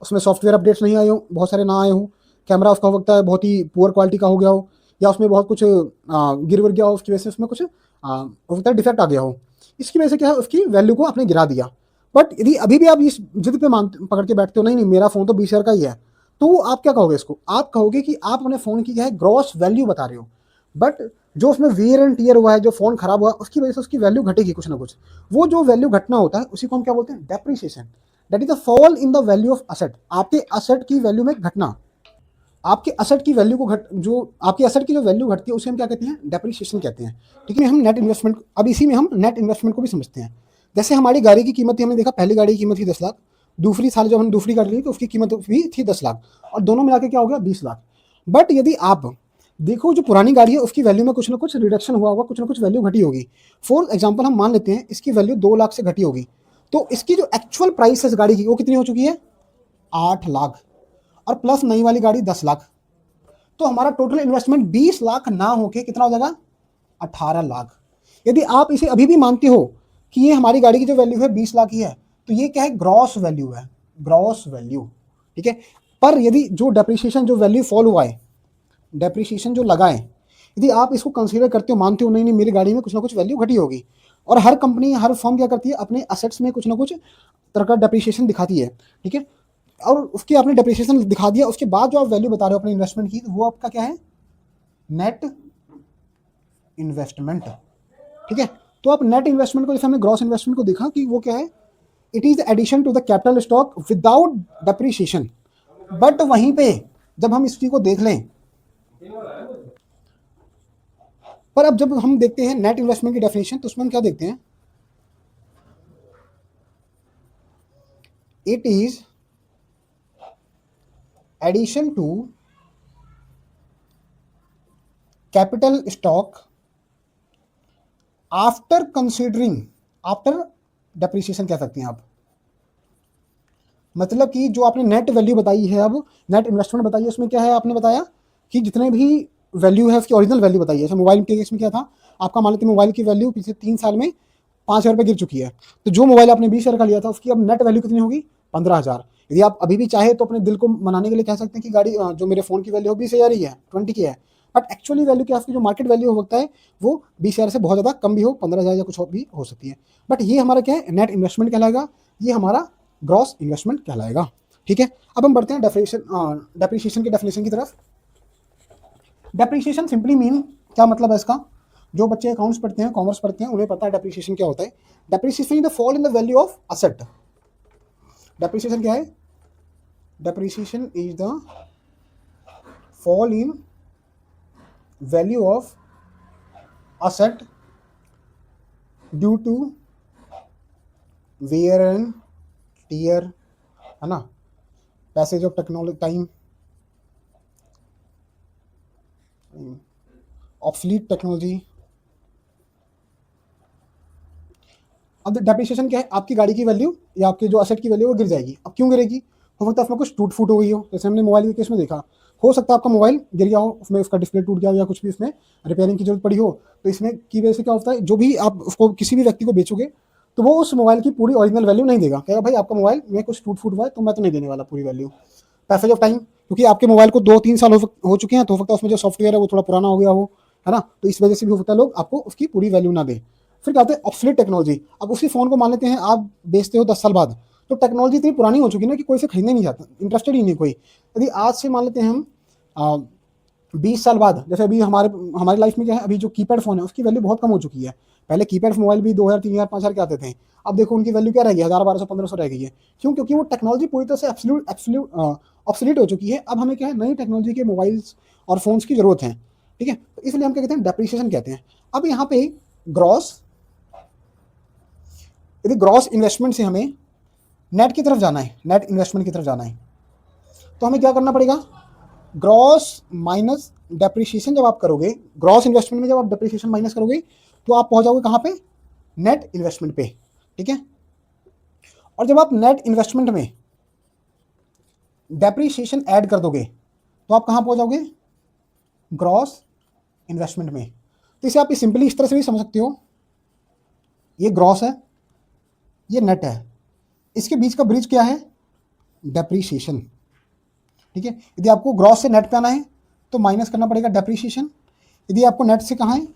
उसमें सॉफ्टवेयर अपडेट्स नहीं आए हो, बहुत सारे ना आए हो, कैमरा उसका हो सकता है बहुत ही पुअर क्वालिटी का हो गया हो, या उसमें बहुत कुछ गिर गिर गया हो, उसकी वजह से उसमें कुछ हो सकता है डिफेक्ट आ गया हो, इसकी वजह से क्या है उसकी वैल्यू को आपने गिरा दिया। बट यदि अभी भी आप इस जिद पे मान पकड़ के बैठते हो नहीं नहीं मेरा फ़ोन तो 20,000 का ही है, तो आप क्या कहोगे इसको? आप कहोगे कि आप अपने फ़ोन की क्या है ग्रॉस वैल्यू बता रहे हो, बट जो उसमें वियर एंड टियर हुआ है, जो फ़ोन खराब हुआ है, उसकी वजह से उसकी वैल्यू घटेगी कुछ ना कुछ। वो जो वैल्यू घटना होता है उसी को हम क्या बोलते हैं? Depreciation. That is the fall in the value of asset. आपके असेट की वैल्यू में घटना, आपके असेट की वैल्यू को घट जो आपकी असेट की जो वैल्यू घटती है उसे हम क्या कहते हैं? डेप्रिसिएशन कहते हैं। ठीक है, हम नेट इन्वेस्टमेंट, अब इसी में हम नेट इन्वेस्टमेंट को भी समझते हैं। जैसे हमारी गाड़ी की कीमत थी, हमने देखा पहली गाड़ी की कीमत थी 10 लाख, दूसरी साल जब हमने दूसरी गाड़ी ली तो उसकी कीमत भी थी 10 लाख, और दोनों मिला के क्या हो गया? 20 लाख। बट यदि आप देखो जो पुरानी गाड़ी है उसकी वैल्यू में कुछ ना कुछ रिडक्शन हुआ होगा, कुछ ना कुछ वैल्यू घटी होगी। फॉर एग्जाम्पल हम मान लेते हैं इसकी वैल्यू 2 लाख से घटी होगी, तो इसकी जो एक्चुअल प्राइस है इस गाड़ी की वो कितनी हो चुकी है? 8 लाख, और प्लस नई वाली गाड़ी 10 लाख। तो हमारा टोटल इन्वेस्टमेंट 20 लाख ना होके कितना हो जाएगा? 18 लाख। यदि आप इसे अभी भी मानते हो कि ये हमारी गाड़ी की जो वैल्यू है 20 लाख ही है, तो ये क्या है? ग्रॉस वैल्यू है, ग्रॉस वैल्यू। ठीक है, पर यदि जो डेप्रिसिएशन जो वैल्यू फॉल हुआ है, डेप्रिसिएशन जो लगा है, यदि आप इसको कंसीडर करते हो, मानते हो नहीं नहीं मेरी गाड़ी में कुछ ना कुछ वैल्यू घटी होगी, और हर कंपनी हर फर्म क्या करती है? अपने असेट्स में कुछ ना कुछ तरह का डेप्रिसिएशन दिखाती है। ठीक है, और उसकी आपने डेप्रिसिएशन दिखा दिया, उसके बाद जो आप वैल्यू बता रहे हो अपने इन्वेस्टमेंट की, वो आपका क्या है? Net investment. ठीक है, तो आप नेट इन्वेस्टमेंट को, जैसे हमने ग्रॉस इन्वेस्टमेंट को देखा कि वो क्या है? It is addition to the capital stock without depreciation. But वहीं पे जब हम इस चीज को देख लें, पर अब जब हम देखते हैं नेट इन्वेस्टमेंट की डेफिनेशन, तो उसमें हम क्या देखते हैं? It is addition to capital stock after considering, after depreciation कह सकते हैं आप। मतलब कि जो आपने नेट वैल्यू बताई है, अब नेट इन्वेस्टमेंट बताई है, उसमें क्या है? आपने बताया कि जितने भी वैल्यू है उसकी ओरिजिनल वैल्यू बताई है। जैसे मोबाइल के केस में क्या था? आपका मान लेते मोबाइल की वैल्यू पिछले 3 साल में 5,000 रुपये गिर चुकी है, तो जो मोबाइल आपने 20,000 का लिया था उसकी अब नेट वैल्यू कितनी होगी? 15,000। यदि आप अभी भी चाहे तो अपने दिल को मनाने के लिए कह सकते हैं कि गाड़ी जो मेरे फ़ोन की वैल्यू हो 20,000 ही है, 20 की है, बट एक्चुअली वैल्यू क्या, आपकी जो मार्केट वैल्यू हो सकता है वो 20,000 से बहुत ज़्यादा कम भी हो, 15,000 या कुछ भी हो सकती है। बट ये हमारा क्या है? नेट इन्वेस्टमेंट कहलाएगा, ये हमारा ग्रॉस इन्वेस्टमेंट कहलाएगा। ठीक है, अब हम बढ़ते हैं डेप्रिसिएशन की डेफिनेशन की तरफ। डेप्रिसिएशन सिंपली मीन, क्या मतलब है इसका? जो बच्चे अकाउंट्स पढ़ते हैं, कॉमर्स पढ़ते हैं, उन्हें पता है डेप्रिसिएशन क्या होता है। Depreciation is the fall in the value of asset. Depreciation क्या है? Depreciation is the fall in value of asset due to wear and tear, है ना, passage of technology, time, obsolete technology. अब डेप्रिसिएशन क्या है? आपकी गाड़ी की वैल्यू या आपके जो असेट की वैल्यू वो गिर जाएगी। अब क्यों गिरेगी? हो सकता है उसमें कुछ टूट फूट हो गई हो, जैसे हमने मोबाइल के केस में देखा, हो सकता है आपका मोबाइल गिर गया हो, उसमें उसका डिस्प्ले टूट गया हो, या कुछ भी उसमें रिपेयरिंग की जरूरत पड़ी हो। तो इसमें की वजह से क्या होता है? जो भी आप उसको किसी भी व्यक्ति को बेचोगे तो वो उस मोबाइल की पूरी ओरिजिनल वैल्यू नहीं देगा, कहेगा भाई आपका मोबाइल में कुछ टूट फूट हुआ है तो मैं तो नहीं देने वाला पूरी वैल्यू। पैसेज ऑफ टाइम, क्योंकि आपके मोबाइल को 2-3 साल हो चुके हैं, तो हो सकता है उसमें जो सॉफ्टवेयर है वो थोड़ा पुराना हो गया हो, है ना, तो इस वजह से भी हो सकता है लोग आपको उसकी पूरी वैल्यू ना दें। फिर क्या होता है? Obsolete technology. अब उसी फोन को मान लेते हैं आप बेचते हो 10 साल बाद, तो टेक्नोलॉजी इतनी पुरानी हो चुकी है ना कि कोई इसे खरीदने नहीं चाहता, इंटरेस्टेड ही नहीं कोई। यदि आज से मान लेते हैं हम 20 साल बाद, जैसे अभी हमारे हमारी लाइफ में क्या है, अभी जो कीपैड फोन है उसकी वैल्यू बहुत कम हो चुकी है। पहले कीपैड मोबाइल भी 2,000, 3,000, 5,000 के आते थे। अब देखो उनकी वैल्यू क्या रह गई? 1,000, 1,200, 1,500 रह गई है। क्यों? क्योंकि वो टेक्नोलॉजी पूरी तरह से ऑब्सोलीट हो चुकी है। अब हमें क्या है? नई टेक्नोलॉजी के मोबाइल्स और फोन्स की जरूरत है। ठीक है, तो इसलिए हम क्या कहते हैं? डेप्रिसिएशन कहते हैं। अब यहाँ पे ग्रॉस, यदि ग्रॉस इन्वेस्टमेंट से हमें नेट की तरफ जाना है, नेट इन्वेस्टमेंट की तरफ जाना है, तो हमें क्या करना पड़ेगा? ग्रॉस माइनस डेप्रिसिएशन जब आप करोगे, ग्रॉस इन्वेस्टमेंट में जब आप डेप्रिसिएशन माइनस करोगे तो आप पहुंच जाओगे कहां पे? नेट इन्वेस्टमेंट पे। ठीक है, और जब आप नेट इन्वेस्टमेंट में डेप्रिसिएशन ऐड कर दोगे तो आप कहां पहुंच जाओगे? ग्रॉस इन्वेस्टमेंट में। तो इसे आप सिंपली इस तरह से भी समझ सकते हो, ये ग्रॉस है, ये नेट है, इसके बीच का ब्रिज क्या है? डेप्रिसिएशन। ठीक है, यदि आपको ग्रॉस से नेट पे आना है तो माइनस करना पड़ेगा डेप्रिसिएशन। यदि आपको नेट से कहाँ है?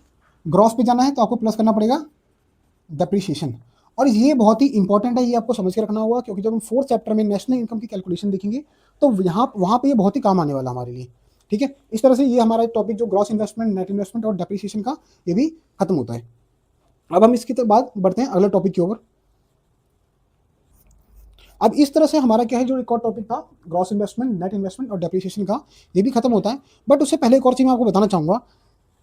ग्रॉस पे जाना है तो आपको प्लस करना पड़ेगा डेप्रिसिएशन। और ये बहुत ही इंपॉर्टेंट है, ये आपको समझ के रखना होगा, क्योंकि जब हम फोर्थ चैप्टर में नेशनल इनकम की कैलकुलेशन देखेंगे तो यहाँ वहाँ पे ये बहुत ही काम आने वाला हमारे लिए। ठीक है, इस तरह से ये हमारा टॉपिक जो ग्रॉस इन्वेस्टमेंट, नेट इन्वेस्टमेंट और डेप्रिसिएशन का, ये भी खत्म होता है। अब हम इसके बाद बढ़ते हैं अगले टॉपिक की ओर। अब इस तरह से हमारा क्या है, जो एक और टॉपिक था ग्रॉस इन्वेस्टमेंट, नेट इन्वेस्टमेंट और डेप्रिसिएशन का, ये भी खत्म होता है। बट उससे पहले एक और चीज मैं आपको बताना चाहूंगा,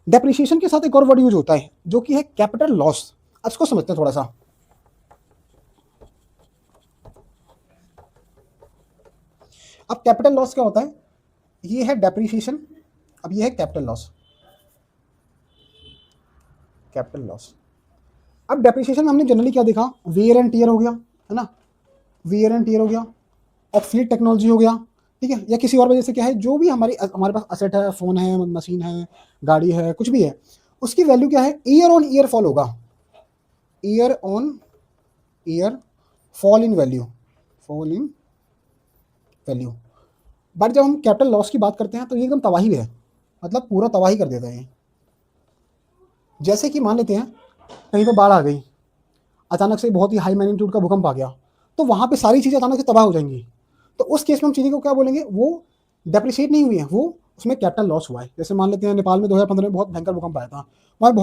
डेप्रिसिएशन के साथ एक और वर्ड यूज होता है जो कि है कैपिटल लॉस। अब इसको समझते हैं थोड़ा सा। अब कैपिटल लॉस क्या होता है, ये है डेप्रिसिएशन, अब ये है कैपिटल लॉस। कैपिटल लॉस, अब डेप्रिसिएशन में हमने जनरली क्या देखा, वेयर एंड टीयर हो गया, है ना, वेयर एंड टीयर हो गया, ऑब्सोलीट टेक्नोलॉजी हो गया, ठीक है, या किसी और वजह से क्या है, जो भी हमारे पास असेट है, फोन है, मशीन है, गाड़ी है, कुछ भी है, उसकी वैल्यू क्या है, ईयर ऑन ईयर फॉल होगा, year on year fall in value, fall in value. But जब हम कैपिटल लॉस की बात करते हैं तो ये एकदम तबाही है, मतलब पूरा तबाही कर देता है ये। जैसे कि मान लेते हैं कहीं पे बाढ़ आ गई, अचानक से बहुत ही हाई मैग्नीट्यूड का भूकंप आ गया, तो वहाँ पे सारी चीज़ें अचानक से तबाह हो जाएंगी। तो उस केस में हम चीज़ें को क्या बोलेंगे, वो डेप्रिशिएट नहीं हुई है, वो उसमें कैपिटल लॉस हुआ है। जैसे मान लेते हैं नेपाल में 2015 में बहुत भयंकर भूकंप आया था, वहाँ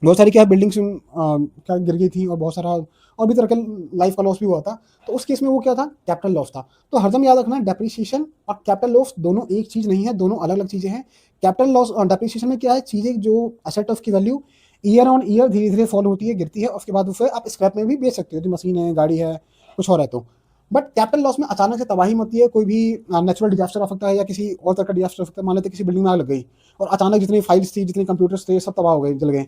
बहुत सारी क्या बिल्डिंग्स क्या गिर गई थी, और बहुत सारा और भी तरह का लाइफ का लॉस भी हुआ था। तो उस केस में वो क्या था, कैपिटल लॉस था। तो हरदम याद रखना, डेप्रिसिएशन और कैपिटल लॉस दोनों एक चीज़ नहीं है, दोनों अलग अलग चीज़ें हैं। कैपिटल लॉस और डेप्रिसिएशन में क्या है, चीज़ें जो असेट ऑफ की वैल्यू ईयर ऑन ईयर धीरे धीरे फॉल होती है, गिरती है, उसके बाद उसे आप स्क्रैप में भी बेच सकते हो, जो मशीन है, गाड़ी है, कुछ और है तो। बट कैपिटल लॉस में अचानक से तबाही मचती है, कोई भी नेचुरल डिजास्टर आ सकता है या किसी और तरह का डिजास्टर आ सकता है। मान लेते किसी बिल्डिंग में आग लग गई और अचानक जितनी फाइल्स थी, जितने कंप्यूटर्स थे, सब तबाह हो गए, जल गए।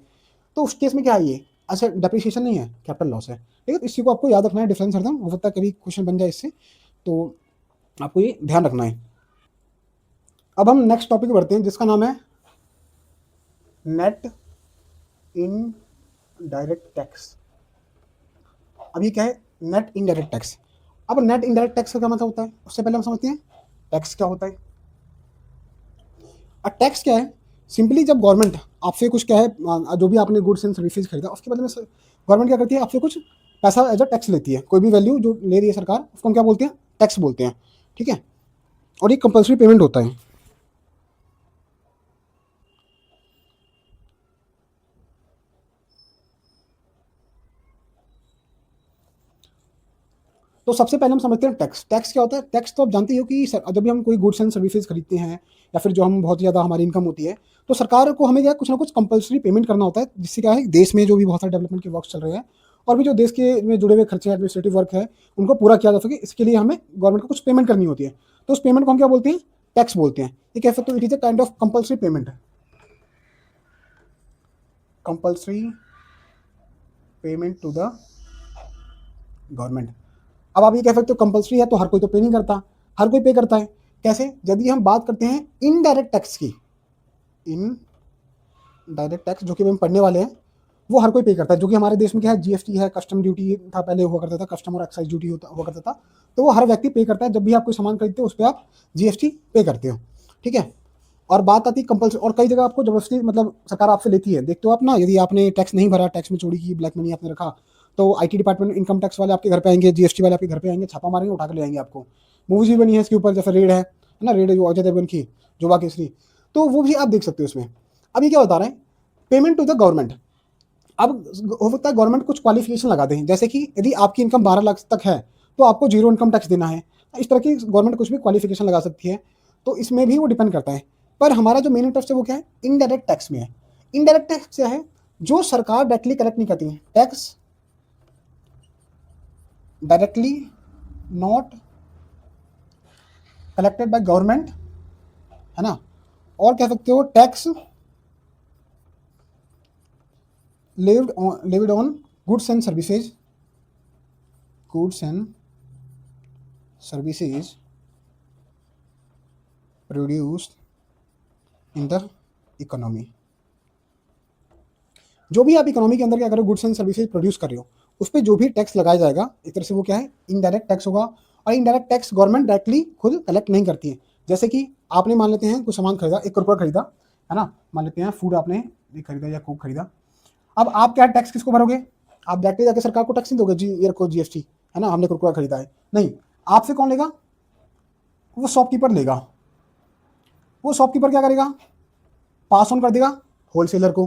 तो उस केस में क्या है, ये अच्छा डेप्रिसिएशन नहीं है, कैपिटल लॉस है। ठीक है, तो इसी को आपको याद रखना है, डिफरेंस हरदम हो सकता है कभी क्वेश्चन बन जाए इससे, तो आपको ये ध्यान रखना है। अब हम नेक्स्ट टॉपिक बढ़ते हैं, जिसका नाम है नेट इन डायरेक्ट टैक्स। अब ये क्या है, नेट इनडायरेक्ट टैक्स। अब नेट इनडायरेक्ट टैक्स का क्या मतलब होता है, उससे पहले हम समझते हैं टैक्स क्या होता है। अब टैक्स क्या है, सिंपली जब गवर्नमेंट आपसे कुछ क्या है, जो भी आपने गुड्स एंड सर्विसेज खरीदा, उसके बदले में गवर्नमेंट क्या करती है, आपसे कुछ पैसा एज अ टैक्स लेती है। कोई भी वैल्यू जो ले रही है सरकार, उसको हम क्या बोलते हैं, टैक्स बोलते हैं। ठीक है, और ये कंपल्सरी पेमेंट होता है। तो सबसे पहले हम समझते हैं टैक्स। टैक्स क्या होता है, टैक्स तो आप जानते हो कि जब भी हम कोई गुड्स एंड सर्विसेज खरीदते हैं, या फिर जो हम बहुत ज़्यादा हमारी इनकम होती है, तो सरकार को हमें क्या कुछ ना कुछ कंपल्सरी पेमेंट करना होता है, जिससे क्या है, देश में जो भी बहुत सारे डेवलपमेंट के वर्क चल रहे हैं, और भी जो देश के में जुड़े हुए खर्चे, एडमिनिस्ट्रेटिव वर्क है, उनको पूरा किया जा सके, इसके लिए हमें गवर्नमेंट को कुछ पेमेंट करनी होती है। तो उस पेमेंट को हम क्या बोलते हैं, टैक्स बोलते हैं। ये कह सकते हो, it is a kind of compulsory payment, compulsory payment to the government. अब आप ये कह सकते हो कंपल्सरी है तो हर कोई तो पे नहीं करता, हर कोई पे करता है। कैसे, यदि हम बात करते हैं इनडायरेक्ट टैक्स की, इन डायरेक्ट टैक्स जो कि हम पढ़ने वाले हैं, वो हर कोई पे करता है। जो कि हमारे देश में क्या है, जीएसटी है, कस्टम ड्यूटी था, पहले हुआ करता था, कस्टम और एक्साइज ड्यूटी हुआ करता था। तो वो हर व्यक्ति पे करता है, जब भी आप कोई सामान खरीदते हो उस पर आप जीएसटी पे करते हो। ठीक है, और बात आती है कंपल्सरी, और कई जगह आपको जबरदस्ती मतलब सरकार आपसे लेती है। देखते हो आप ना, यदि आपने टैक्स नहीं भरा, टैक्स में चोरी की, ब्लैक मनी आपने रखा, तो आईटी डिपार्टमेंट, इनकम टैक्स वाले आपके घर पे आएंगे, जीएसटी वाले आपके घर पे आएंगे, छापा मारेंगे, उठा कर ले आएंगे आपको। मूवीज भी बनी है इसके ऊपर, जैसे रेड है ना, रेड जो अजय देवगन की, जुबा केसरी, तो वो भी आप देख सकते हो उसमें। अब ये क्या बता रहे हैं, पेमेंट टू द गवर्नमेंट। अब हो सकता है गवर्नमेंट कुछ क्वालिफिकेशन लगा दें, जैसे कि यदि आपकी इनकम 12 लाख तक है तो आपको जीरो इनकम टैक्स देना है। इस तरह की गवर्नमेंट कुछ भी क्वालिफिकेशन लगा सकती है, तो इसमें भी वो डिपेंड करता है। पर हमारा जो मेन इंटरेस्ट है वो क्या है, इनडायरेक्ट टैक्स में है। इनडायरेक्ट टैक्स क्या है, जो सरकार डायरेक्टली कलेक्ट नहीं करती है, tax directly not collected by government, है ना। और कह सकते हो tax levied on goods and services, goods and services produced in the economy. जो भी आप इकोनॉमी के अंदर क्या करो, गुड्स एंड सर्विसेज प्रोड्यूस कर रहे हो, उस पर जो भी टैक्स लगाया जाएगा, एक तरह से वो क्या है, इनडायरेक्ट टैक्स होगा। और इनडायरेक्ट टैक्स गवर्नमेंट डायरेक्टली खुद कलेक्ट नहीं करती है। जैसे कि आपने मान लेते हैं कुछ सामान खरीदा, 1 करोड़ खरीदा, है ना, मान लेते हैं फूड आपने ये खरीदा या कोक खरीदा। अब आप क्या टैक्स किसको भरोगे? आप डायरेक्टली जाके सरकार को टैक्स नहीं दोगे, जी ये रखो जीएसटी, है ना, हमने कुरकुरा खरीदा है। नहीं, आपसे कौन लेगा? वो शॉपकीपर लेगा। वो शॉपकीपर क्या करेगा? पास ऑन कर देगा होलसेलर को,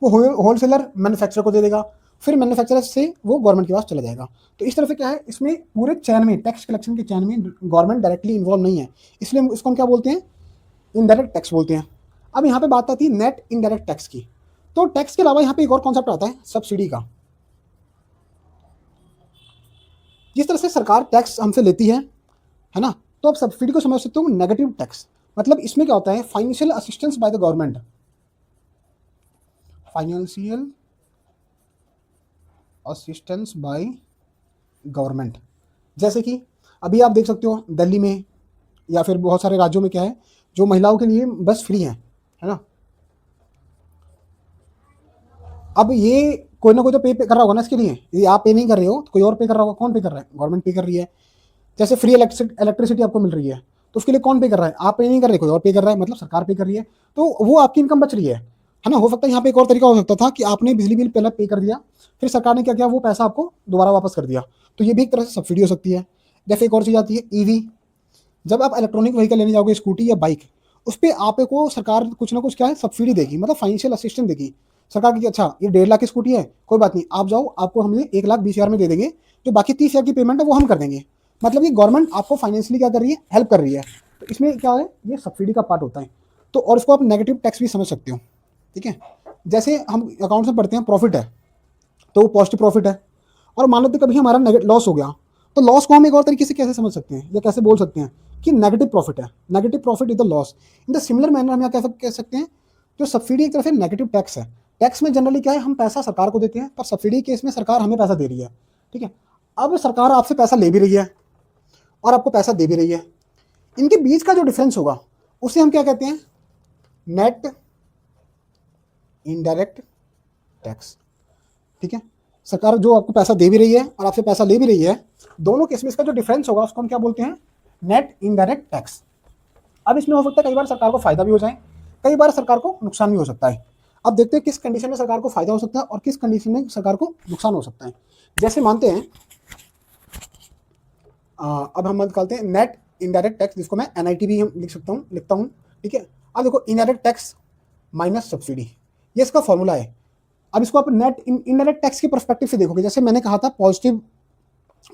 वो होलसेलर मैन्युफैक्चरर को दे देगा, फिर मैन्युफैक्चरर से वो गवर्नमेंट के पास चला जाएगा। तो इस तरह से क्या है, इसमें पूरे चैन में, टैक्स कलेक्शन के चैन में गवर्नमेंट डायरेक्टली इन्वॉल्व नहीं है, इसलिए इसको हम क्या बोलते हैं? इनडायरेक्ट टैक्स बोलते हैं। अब यहाँ पे बात आती है नेट इनडायरेक्ट टैक्स की। तो टैक्स के अलावा यहाँ पे एक और कॉन्सेप्ट आता है सब्सिडी का। जिस तरह से सरकार टैक्स हमसे लेती है ना, तो आप सब्सिडी को समझ सकते हो नेगेटिव टैक्स। मतलब इसमें क्या होता है? Financial assistance by the government, financial assistance by government. जैसे कि अभी आप देख सकते हो दिल्ली में या फिर बहुत सारे राज्यों में क्या है, जो महिलाओं के लिए बस फ्री है ना। अब ये कोई ना कोई तो पे कर रहा होगा ना इसके लिए, यदि आप पे नहीं कर रहे हो तो कोई और पे कर रहा होगा। कौन पे कर रहा है? गवर्नमेंट पे कर रही है। जैसे फ्री इलेक्ट्रिसिटी आपको मिल रही है, तो उसके लिए कौन पे कर रहा है? आप पे नहीं कर रहे, कोई और पे कर रहा है, मतलब सरकार पे कर रही है, तो वो आपकी इनकम बच रही है ना। हो सकता है यहाँ पे एक और तरीका हो सकता था कि आपने बिजली बिल पहले पे कर दिया, फिर सरकार ने क्या किया, वो पैसा आपको दोबारा वापस कर दिया, तो ये भी एक तरह से सब्सिडी हो सकती है। जैसे एक और चीज़ आती है ईवी। जब आप इलेक्ट्रॉनिक व्हीकल लेने जाओगे, स्कूटी या बाइक, उस पर आपको सरकार कुछ ना कुछ क्या है, सब्सिडी देगी, मतलब फाइनेंशियल असिस्टेंस देगी सरकार की। अच्छा ये 1.5 लाख की स्कूटी है, कोई बात नहीं, आप जाओ, आपको हम ये 1,20,000 में दे देंगे, जो बाकी 30,000 की पेमेंट है वो हम कर देंगे। मतलब ये गवर्नमेंट आपको फाइनेंशियली क्या कर रही है, हेल्प कर रही है। तो इसमें क्या है, ये सब्सिडी का पार्ट होता है। तो और इसको आप नेगेटिव टैक्स भी समझ सकते हो, ठीक है। जैसे हम अकाउंट्स में पढ़ते हैं प्रॉफिट है, तो वो पॉजिटिव प्रॉफिट है, और मान लो तो कभी हमारा लॉस हो गया, तो लॉस को हम एक और तरीके से कैसे समझ सकते हैं या कैसे बोल सकते हैं कि नेगेटिव प्रॉफिट है, negative profit is the loss. In the similar manner हम यहाँ कह सकते हैं, जो सब्सिडी एक तरह से नेगेटिव टैक्स है। टैक्स में जनरली क्या है, हम पैसा सरकार को देते हैं, पर सब्सिडी केस में सरकार हमें पैसा दे रही है, ठीक है। अब सरकार आपसे पैसा ले भी रही है और आपको पैसा दे भी रही है, इनके बीच का जो डिफरेंस होगा उसे हम क्या कहते हैं, नेट इनडायरेक्ट टैक्स, ठीक है। सरकार जो आपको पैसा दे भी रही है और आपसे पैसा ले भी रही है, दोनों केस में इसका जो डिफरेंस होगा उसको हम क्या बोलते हैं, नेट इनडायरेक्ट टैक्स। अब इसमें हो सकता है कई बार सरकार को फायदा भी हो जाए, कई बार सरकार को नुकसान भी हो सकता है। अब देखते हैं किस कंडीशन में सरकार को फायदा हो सकता है और किस कंडीशन में सरकार को नुकसान हो सकता है। जैसे मानते हैं अब हम निकालते हैं नेट इनडायरेक्ट टैक्स, जिसको मैं NIT भी हम लिखता हूँ, ठीक है। अब देखो इनडायरेक्ट टैक्स माइनस सब्सिडी, ये इसका फॉर्मूला है। अब इसको आप नेट इनडायरेक्ट टैक्स के पर्सपेक्टिव से देखोगे, जैसे मैंने कहा था पॉजिटिव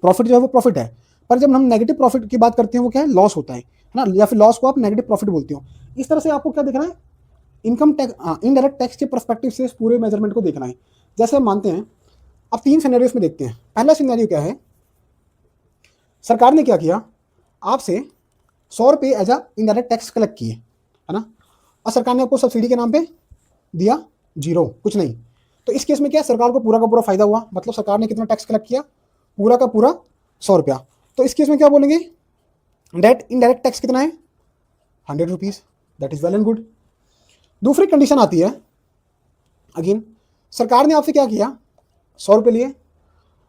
प्रॉफिट जो है वो प्रॉफिट है, पर जब हम नेगेटिव प्रॉफिट की बात करते हैं वो क्या है, लॉस होता है ना, या फिर लॉस को आप नेगेटिव प्रॉफिट बोलते हो। इस तरह से आपको क्या देखना है, इनकम टैक्स इनडायरेक्ट टैक्स के पर्सपेक्टिव से इस पूरे मेजरमेंट को देखना है। जैसे हम मानते हैं, अब 3 सिनेरियोस में देखते हैं। पहला सिनेरियो क्या है, सरकार ने क्या किया, आपसे 100 रुपये as a indirect tax collect किए, है ना, और सरकार ने आपको सब्सिडी के नाम पे दिया 0, कुछ नहीं। तो इस केस में क्या है, सरकार को पूरा का पूरा फायदा हुआ, मतलब सरकार ने कितना टैक्स कलेक्ट किया, पूरा का पूरा 100 रुपया। तो इस केस में क्या बोलेंगे, नेट इनडायरेक्ट टैक्स कितना है, 100 rupees, that is well and good. दूसरी कंडीशन आती है, अगेन सरकार ने आपसे क्या किया, 100 रुपये लिए,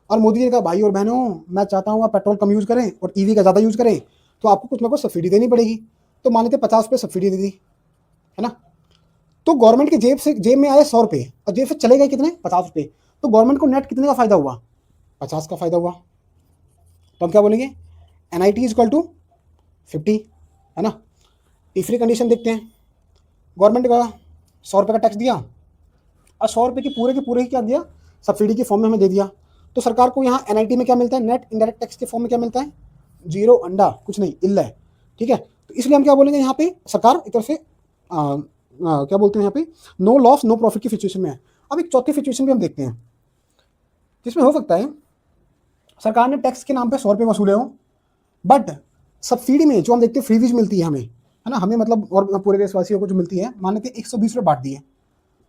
और मोदी जी ने कहा भाई और बहनों मैं चाहता हूँ आप पेट्रोल कम यूज़ करें और ईवी का ज़्यादा यूज़ करें, तो आपको कुछ ना कुछ सब्सिडी देनी पड़ेगी। तो मान लेते 50 रुपये सब्सिडी दे दी, है ना। तो गवर्नमेंट की जेब में आए 100 रुपये और जेब से चले गए कितने, 50 रुपये। तो गवर्नमेंट को नेट कितने का फायदा हुआ, 50 का फायदा हुआ। तो हम क्या बोलेंगे, NIT इक्वल टू 50, है ना। तीसरी कंडीशन देखते हैं, गवर्नमेंट का 100 रुपये का टैक्स दिया और 100 रुपये के पूरे ही क्या दिया, सब्सिडी के फॉर्म में हमें दे दिया। तो सरकार को यहाँ NIT में क्या मिलता है, नेट इनडायरेक्ट टैक्स के फॉर्म में क्या मिलता है, 0 अंडा, कुछ नहीं, इल्ला है, ठीक है। तो इसलिए हम क्या बोलेंगे, यहाँ पे सरकार एक तरफ से क्या बोलते हैं यहाँ पे, नो लॉस नो प्रॉफिट की सिचुएशन में है। अब एक चौथी सिचुएशन भी हम देखते हैं, जिसमें हो सकता है सरकार ने टैक्स के नाम पे 100 रुपये वसूले हो, बट सब्सिडी में जो हम देखते हैं फ्रीबीज मिलती है हमें, है ना, हमें मतलब और पूरे देशवासियों को जो मिलती है, मान लेते 120 रुपये बांट दिए।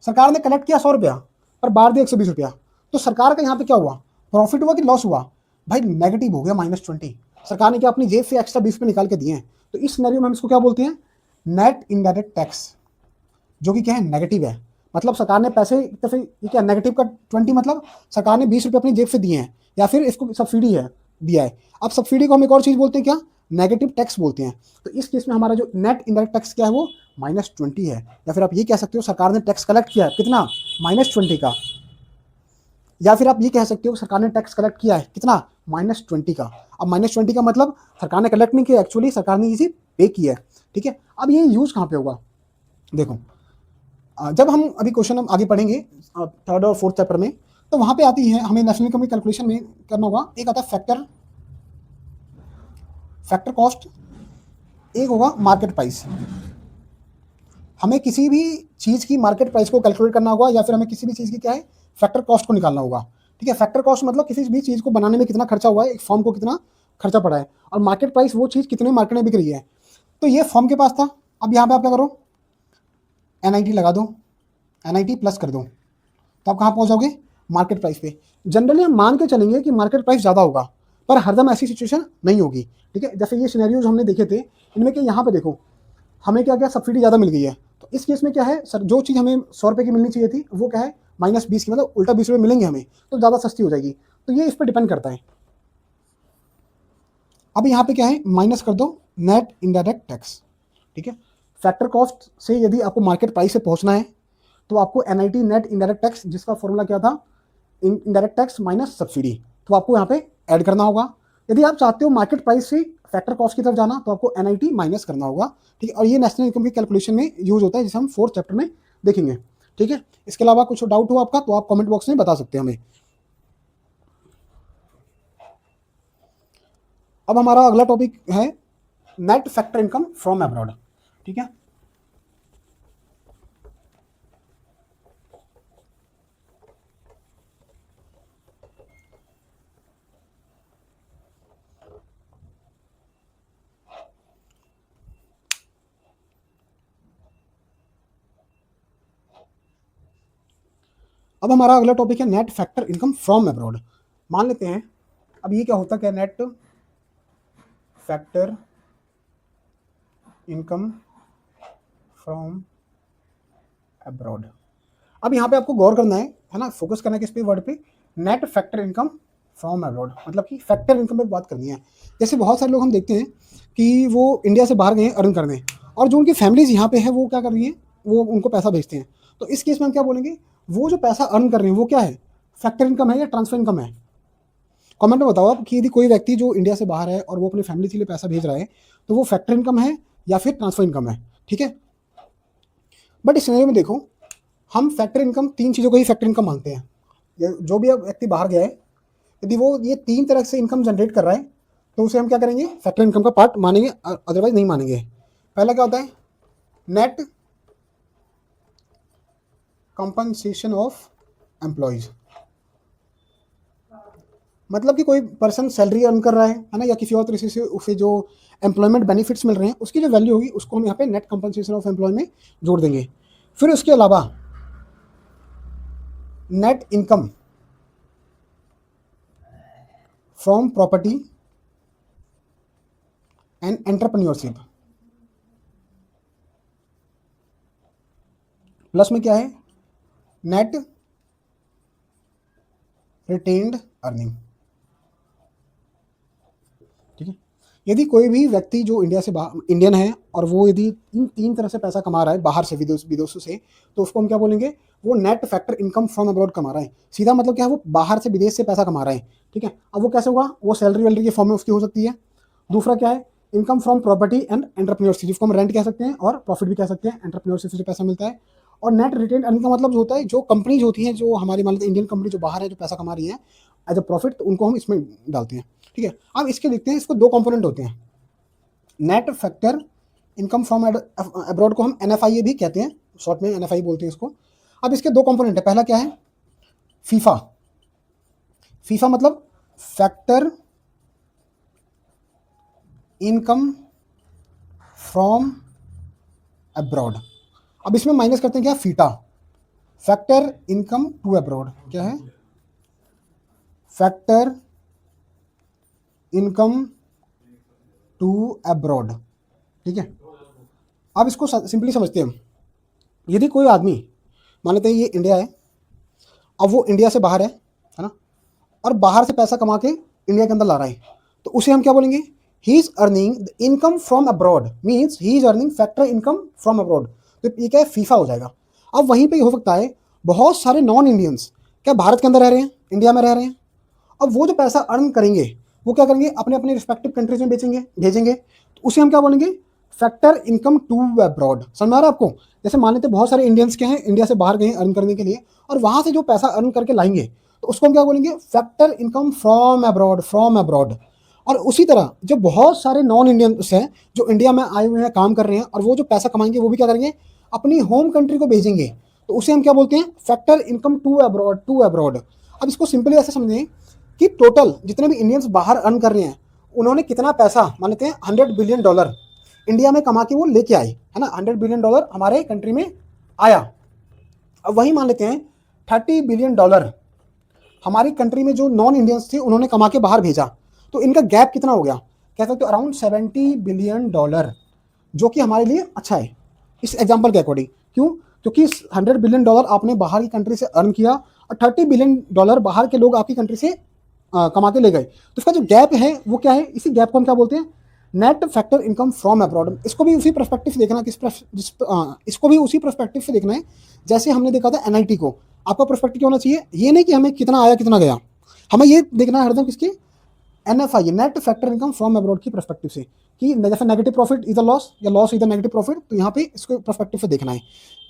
सरकार ने कलेक्ट किया 100 रुपया पर बांट दिया 120 रुपया। तो सरकार का यहाँ पे क्या हुआ, प्रॉफिट हुआ कि लॉस हुआ, भाई नेगेटिव हो गया, -20। सरकार ने क्या अपनी जेब से एक्स्ट्रा 20 रुपये निकाल के दिए हैं। तो इस सिनेरियो में हम इसको क्या बोलते हैं, नेट इनडायरेक्ट टैक्स, जो कि क्या है, नेगेटिव है। मतलब सरकार ने पैसे एक तरफ से, ये क्या नेगेटिव का 20, मतलब सरकार ने 20 रुपये अपनी जेब से दिए हैं, या फिर इसको सब्सिडी है दिया है। अब सब्सिडी को हम एक और चीज़ बोलते हैं क्या, नेगेटिव टैक्स बोलते हैं। तो इस केस में हमारा जो नेट इनडायरेक्ट टैक्स क्या है वो -20 है। या फिर आप ये कह सकते हो सरकार ने टैक्स कलेक्ट किया है कितना, -20 का। या फिर आप ये कह सकते हो सरकार ने टैक्स कलेक्ट किया है कितना, -20 का। अब -20 का मतलब सरकार ने कलेक्ट नहीं किया, एक्चुअली सरकार ने इसे पे किया है। ठीक है, अब ये यूज कहाँ पे होगा, देखो जब हम अभी क्वेश्चन हम आगे पढ़ेंगे थर्ड और फोर्थ चैप्टर में, तो वहां पे आती है हमें नेशनल इनकम की कैलकुलेशन में करना होगा। एक आता है फैक्टर कॉस्ट, एक होगा मार्केट प्राइस। हमें किसी भी चीज की मार्केट प्राइस को कैलकुलेट करना होगा, या फिर हमें किसी भी चीज की क्या है फैक्टर कॉस्ट को निकालना होगा। ठीक है, फैक्टर कॉस्ट मतलब किसी भी चीज को बनाने में कितना खर्चा हुआ है, एक फॉर्म को कितना खर्चा पड़ा है, और मार्केट प्राइस वो चीज कितने मार्केट में बिक रही है। तो ये फॉर्म के पास था। अब यहाँ पे आप क्या करो, NIT लगा दो, NIT प्लस कर दो, तो आप कहाँ पहुंच जाओगे, मार्केट प्राइस पे। जनरली हम मान के चलेंगे कि मार्केट प्राइस ज़्यादा होगा, पर हरदम ऐसी सिचुएशन नहीं होगी। ठीक है, जैसे ये सिनेरियोज हमने देखे थे, इनमें क्या यहाँ पे देखो हमें क्या क्या सब्सिडी ज़्यादा मिल गई है। तो इस केस में क्या है सर, जो चीज़ हमें 100 रुपये की मिलनी चाहिए थी वो क्या है -20 की, मतलब उल्टा 20 रुपये मिलेंगे हमें, तो ज़्यादा सस्ती हो जाएगी। तो ये इस पर डिपेंड करता है। अब यहाँ पे क्या है, माइनस कर दो नेट इनडायरेक्ट टैक्स। ठीक है, फैक्टर कॉस्ट से यदि आपको मार्केट प्राइस से पहुंचना है तो आपको NIT नेट इनडायरेक्ट टैक्स, जिसका फॉर्मूला क्या था, इनडायरेक्ट टैक्स माइनस सब्सिडी, तो आपको यहाँ पे ऐड करना होगा। यदि आप चाहते हो मार्केट प्राइस से फैक्टर कॉस्ट की तरफ जाना, तो आपको NIT माइनस करना होगा। ठीक है, और ये नेशनल इनकम की कैलकुलेशन में यूज होता है, जिसे हम फोर्थ चैप्टर में देखेंगे। ठीक है, इसके अलावा कुछ डाउट हो आपका तो आप कमेंट बॉक्स में बता सकते हैं हमें। अब हमारा अगला टॉपिक है net factor income from abroad. ठीक है, अब हमारा अगला टॉपिक है net factor income from abroad. मान लेते हैं, अब ये क्या होता है, net factor income from abroad. अब यहाँ पे आपको गौर करना है ना, फोकस करना है किस पे, वर्ड पे, net factor income from abroad, मतलब कि फैक्टर इनकम पे बात करनी है। जैसे बहुत सारे लोग हम देखते हैं कि वो इंडिया से बाहर गए अर्न करने, और जो उनकी फैमिलीज यहाँ पे है वो क्या कर रही है, वो उनको पैसा भेजते हैं। तो इस केस में हम क्या बोलेंगे, वो जो पैसा अर्न कर रहे हैं वो क्या है, फैक्टर इनकम है या ट्रांसफर इनकम है। कमेंट में बताओ आप कि यदि कोई व्यक्ति जो इंडिया से बाहर है और वो अपनी फैमिली के लिए पैसा भेज रहा है, तो वो फैक्टर इनकम है या फिर ट्रांसफर इनकम है। ठीक है, बट इस सिनेरियो में देखो, हम फैक्टर इनकम तीन चीज़ों को ही फैक्टर इनकम मानते हैं। जो भी व्यक्ति बाहर गया है, यदि वो ये तीन तरह से इनकम जनरेट कर रहा है, तो उसे हम क्या करेंगे, फैक्टर इनकम का पार्ट मानेंगे, अदरवाइज नहीं मानेंगे। पहला क्या होता है, नेट कंपनसेशन ऑफ एम्प्लॉयज, मतलब कि कोई पर्सन सैलरी अर्न कर रहा है ना, या किसी और तरीके से उसे जो एम्प्लॉयमेंट बेनिफिट्स मिल रहे हैं उसकी जो वैल्यू होगी उसको हम यहाँ पे नेट कंपनसेशन ऑफ एम्प्लॉय में जोड़ देंगे। फिर उसके अलावा net income from property and entrepreneurship, plus में क्या है, नेट रिटेन्ड अर्निंग। ठीक है, यदि कोई भी व्यक्ति जो इंडिया से इंडियन है और वो यदि इन तीन तरह से पैसा कमा रहा है बाहर से, विदेशों से, तो उसको हम क्या बोलेंगे, वो net factor income from abroad कमा रहा है। सीधा मतलब क्या है, वो बाहर से विदेश से पैसा कमा रहा है। ठीक है, अब वो कैसे होगा, वो सैलरी वैलरी के फॉर्म में उसकी हो सकती है। दूसरा क्या है, income from property and entrepreneurship, जिसको हम रेंट कह सकते हैं और प्रॉफिट भी कह सकते हैं, एंटरप्रेन्योरशिप से पैसा मिलता है। और नेट रिटेन अर्निंग का मतलब जो होता है, जो कंपनीज होती हैं जो हमारी मान लेते हैं इंडियन कंपनी जो बाहर है जो पैसा कमा रही है एज अ प्रॉफिट, तो उनको हम इसमें डालते हैं। ठीक है, अब इसके देखते हैं, इसको दो कंपोनेंट होते हैं। Net factor income from abroad को हम NFIA भी कहते हैं, शॉर्ट में NFI बोलते हैं इसको। अब इसके दो कंपोनेंट है, पहला क्या है, फीफा। फीफा मतलब फैक्टर इनकम फ्रॉम अब्रॉड। अब इसमें माइनस करते हैं क्या, FITA, factor income to abroad. क्या है, फैक्टर इनकम टू अब्रॉड। ठीक है, अब इसको सिंपली समझते हैं हम। यदि कोई आदमी, मान लेते हैं ये इंडिया है, अब वो इंडिया से बाहर है ना, और बाहर से पैसा कमा के इंडिया के अंदर ला रहा है, तो उसे हम क्या बोलेंगे, he is earning the income from abroad, means he is earning factor income from abroad, तो ये क्या है, फीफा हो जाएगा। अब वहीं पे हो सकता है बहुत सारे नॉन इंडियंस क्या भारत के अंदर रह रहे हैं, इंडिया में रह रहे हैं, अब वो जो पैसा अर्न करेंगे वो क्या करेंगे, अपने अपने रिस्पेक्टिव कंट्रीज में बेचेंगे, भेजेंगे, तो उसे हम क्या बोलेंगे, फैक्टर इनकम टू अब्रॉड। समझ में आ रहा है आपको? जैसे मान लेते हैं बहुत सारे इंडियंस के हैं, इंडिया से बाहर गए अर्न करने के लिए, और वहां से जो पैसा अर्न करके लाएंगे तो उसको हम क्या बोलेंगे, factor income from abroad, from abroad. और उसी तरह जो बहुत सारे नॉन इंडियंस हैं जो इंडिया में आए हुए हैं, काम कर रहे हैं, और वो जो पैसा कमाएंगे वो भी क्या करेंगे, अपनी होम कंट्री को भेजेंगे, तो उसे हम क्या बोलते हैं, factor income to abroad, to abroad. अब इसको सिंपली ऐसे समझें कि टोटल जितने भी इंडियंस बाहर अर्न कर रहे हैं उन्होंने कितना पैसा, मान लेते हैं $100 बिलियन इंडिया में कमा के वो लेके आए, है ना, $100 बिलियन हमारे कंट्री में आया। अब वही मान लेते हैं $30 बिलियन हमारी कंट्री में जो नॉन इंडियंस थे उन्होंने कमा के बाहर भेजा, तो इनका गैप कितना हो गया, कह सकते हो अराउंड $70 बिलियन, जो कि हमारे लिए अच्छा है इस एग्जाम्पल के अकॉर्डिंग। क्यों? क्योंकि $100 बिलियन आपने बाहर की कंट्री से अर्न किया और $30 बिलियन बाहर के लोग आपकी कंट्री से कमा के ले गए, तो इसका जो गैप है वो क्या है, इसी गैप को हम क्या बोलते हैं, net factor income from abroad. इसको भी उसी पर्सपेक्टिव से देखना, इसको भी उसी पर्सपेक्टिव से देखना है जैसे हमने देखा था एनआईटी को। आपका पर्सपेक्टिव क्या होना चाहिए, ये नहीं कि हमें कितना आया कितना गया, हमें ये देखना है हरदम किसके, NFI, net factor income from abroad की पर्सपेक्टिव से, कि जैसे negative profit is the loss या loss is the negative profit, तो यहाँ पे इसको पर्सपेक्टिव से देखना है।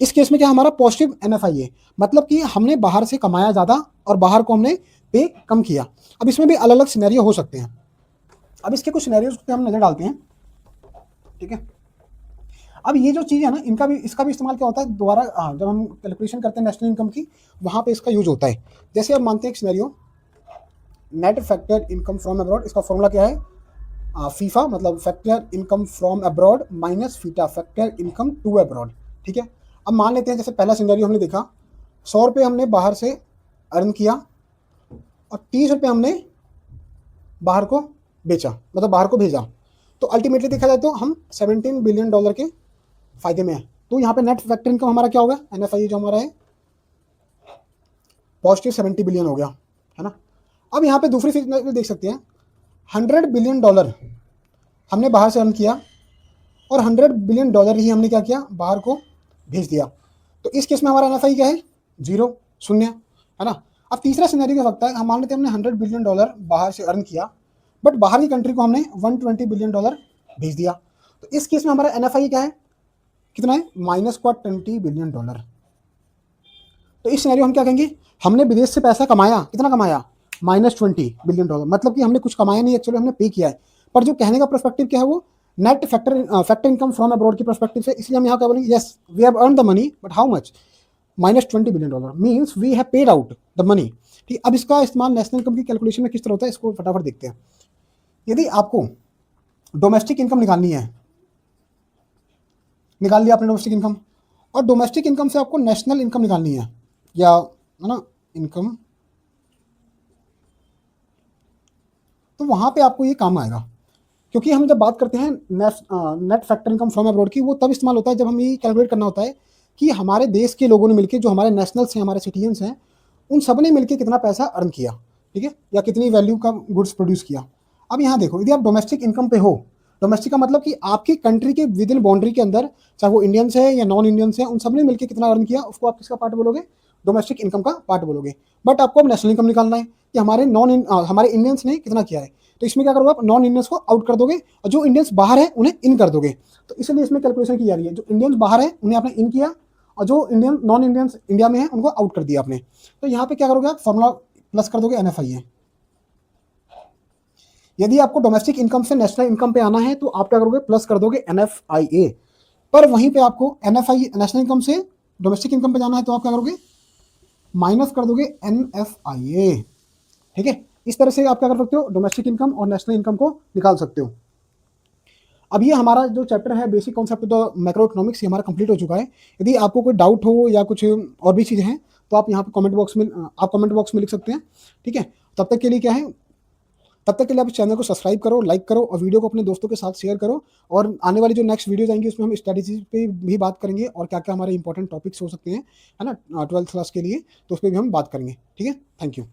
इस केस में क्या हमारा पॉजिटिव एनएफआई है, मतलब कि हमने बाहर से कमाया ज़्यादा और बाहर को हमने पे कम किया। अब इसमें भी अलग अलग सिनेरियो हो सकते हैं। अब इसके कुछ सिनेरियोज पे हम नजर डालते हैं, ठीक है। अब ये जो चीज़ है ना, इनका भी, इसका भी इस्तेमाल क्या होता है दोबारा, जब हम कैलकुलेशन करते हैं नेशनल इनकम की, वहाँ पे इसका यूज होता है। जैसे अब मानते हैं एक scenario, net factor income from abroad, इसका फॉर्मूला क्या है, फीफा, मतलब factor income from abroad minus FITA, factor income to abroad, ठीक है। अब मान लेते हैं जैसे पहला सिनेरियो हमने देखा, ₹100 हमने बाहर से अर्न किया और ₹30 हमने बाहर को बेचा, मतलब बाहर को भेजा, तो अल्टीमेटली देखा जाए तो हम $17 बिलियन के फायदे में है। तो यहाँ पे नेट फैक्टर इनकम हमारा क्या होगा, एनएफआई जो हमारा है पॉजिटिव $70 बिलियन हो गया, है ना। अब यहाँ पे दूसरी चीज देख सकते हैं, $100 बिलियन हमने बाहर से अर्न किया और $100 बिलियन ही हमने क्या किया, बाहर को भेज दिया, तो इस केस में हमारा एनएफआई क्या है, 0, शून्य, है ना। अब तीसरा सिनेरियो क्या सकता है, हम मान लेते हैं हमने $100 बिलियन बाहर से अर्न किया, बट बाहर की कंट्री को हमने $120 बिलियन भेज दिया, तो इस केस में हमारा एनएफआई क्या है, कितना है, -$20 बिलियन। तो इस सिनेरियो हम क्या कहेंगे, हमने विदेश से पैसा कमाया, कितना कमाया, -$20 बिलियन, मतलब कि हमने कुछ कमाया नहीं, एक्चुअली हमने पे किया है। पर जो कहने का पर्सपेक्टिव क्या है, वो net factor income from abroad की पर्सपेक्टिव से, इसलिए हम यहाँ क्या बोलेंगे, yes we have earn the money, but how much, -$20 billion, means we have paid out the money. ठीक, अब इसका इस्तेमाल नेशनल इनकम की कैलकुलेशन में किस तरह होता है, इसको फटाफट देखते हैं। यदि आपको डोमेस्टिक इनकम निकालनी है, निकाल लिया आपने डोमेस्टिक इनकम, और डोमेस्टिक इनकम से आपको नेशनल इनकम निकालनी है, या है ना इनकम, तो वहाँ पे आपको ये काम आएगा। क्योंकि हम जब बात करते हैं net factor income from abroad की, वो तब इस्तेमाल होता है जब हमें ये कैलकुलेट करना होता है कि हमारे देश के लोगों ने मिलकर, जो हमारे नेशनल्स हैं, हमारे सिटीजन्स हैं, उन सब ने मिलकर कितना पैसा अर्न किया, ठीक है, या कितनी वैल्यू का गुड्स प्रोड्यूस किया। अब यहाँ देखो, यदि आप डोमेस्टिक इनकम पे हो, डोमेस्टिक का मतलब कि आपकी कंट्री के विद इन बाउंड्री के अंदर, चाहे वो इंडियंस है या नॉन इंडियंस है, उन सब ने मिलकर कितना अर्न किया, उसको आप किसका पार्ट बोलोगे, डोमेस्टिक इनकम का पार्ट बोलोगे। बट आपको अब नेशनल इनकम निकालना है कि हमारे इंडियंस ने कितना किया है, तो इसमें क्या करोगे आप, नॉन इंडियंस को आउट कर दोगे और जो इंडियंस बाहर है उन्हें इन कर दोगे। तो इसलिए इसमें कैलकुलेशन की जा रही है, जो इंडियंस बाहर है उन्हें आपने इन किया और जो नॉन इंडियंस इंडिया में है उनको आउट कर दिया आपने। तो यहाँ पे क्या करोगे आप, फॉर्मूला प्लस कर दोगे एनएफआईए। यदि आपको डोमेस्टिक इनकम से नेशनल इनकम पे आना है तो आप क्या करोगे, प्लस कर दोगे एनएफआईए। पर वहीं पे आपको एनएफआई, नेशनल इनकम से डोमेस्टिक इनकम पे जाना है तो आप क्या करोगे, माइनस कर दोगे एनएफआईए, ठीक है। इस तरह से आप क्या कर सकते हो, डोमेस्टिक इनकम और नेशनल इनकम को निकाल सकते हो। अब ये हमारा जो चैप्टर है basic concept of the macro economics, ये हमारा कंप्लीट हो चुका है। यदि आपको कोई डाउट हो या कुछ और भी चीज़ें हैं तो आप यहाँ पे कमेंट बॉक्स में लिख सकते हैं, ठीक है। तब तक के लिए क्या है, तब तक के लिए आप इस चैनल को सब्सक्राइब करो, लाइक करो और वीडियो को अपने दोस्तों के साथ शेयर करो। और आने वाली जो नेक्स्ट वीडियोज आएंगी उसमें हम स्ट्रेटेजी पे भी बात करेंगे और क्या क्या हमारे इंपॉर्टेंट टॉपिक्स हो सकते हैं, है ना, 12th क्लास के लिए, तो उस पर भी हम बात करेंगे, ठीक है। Thank you.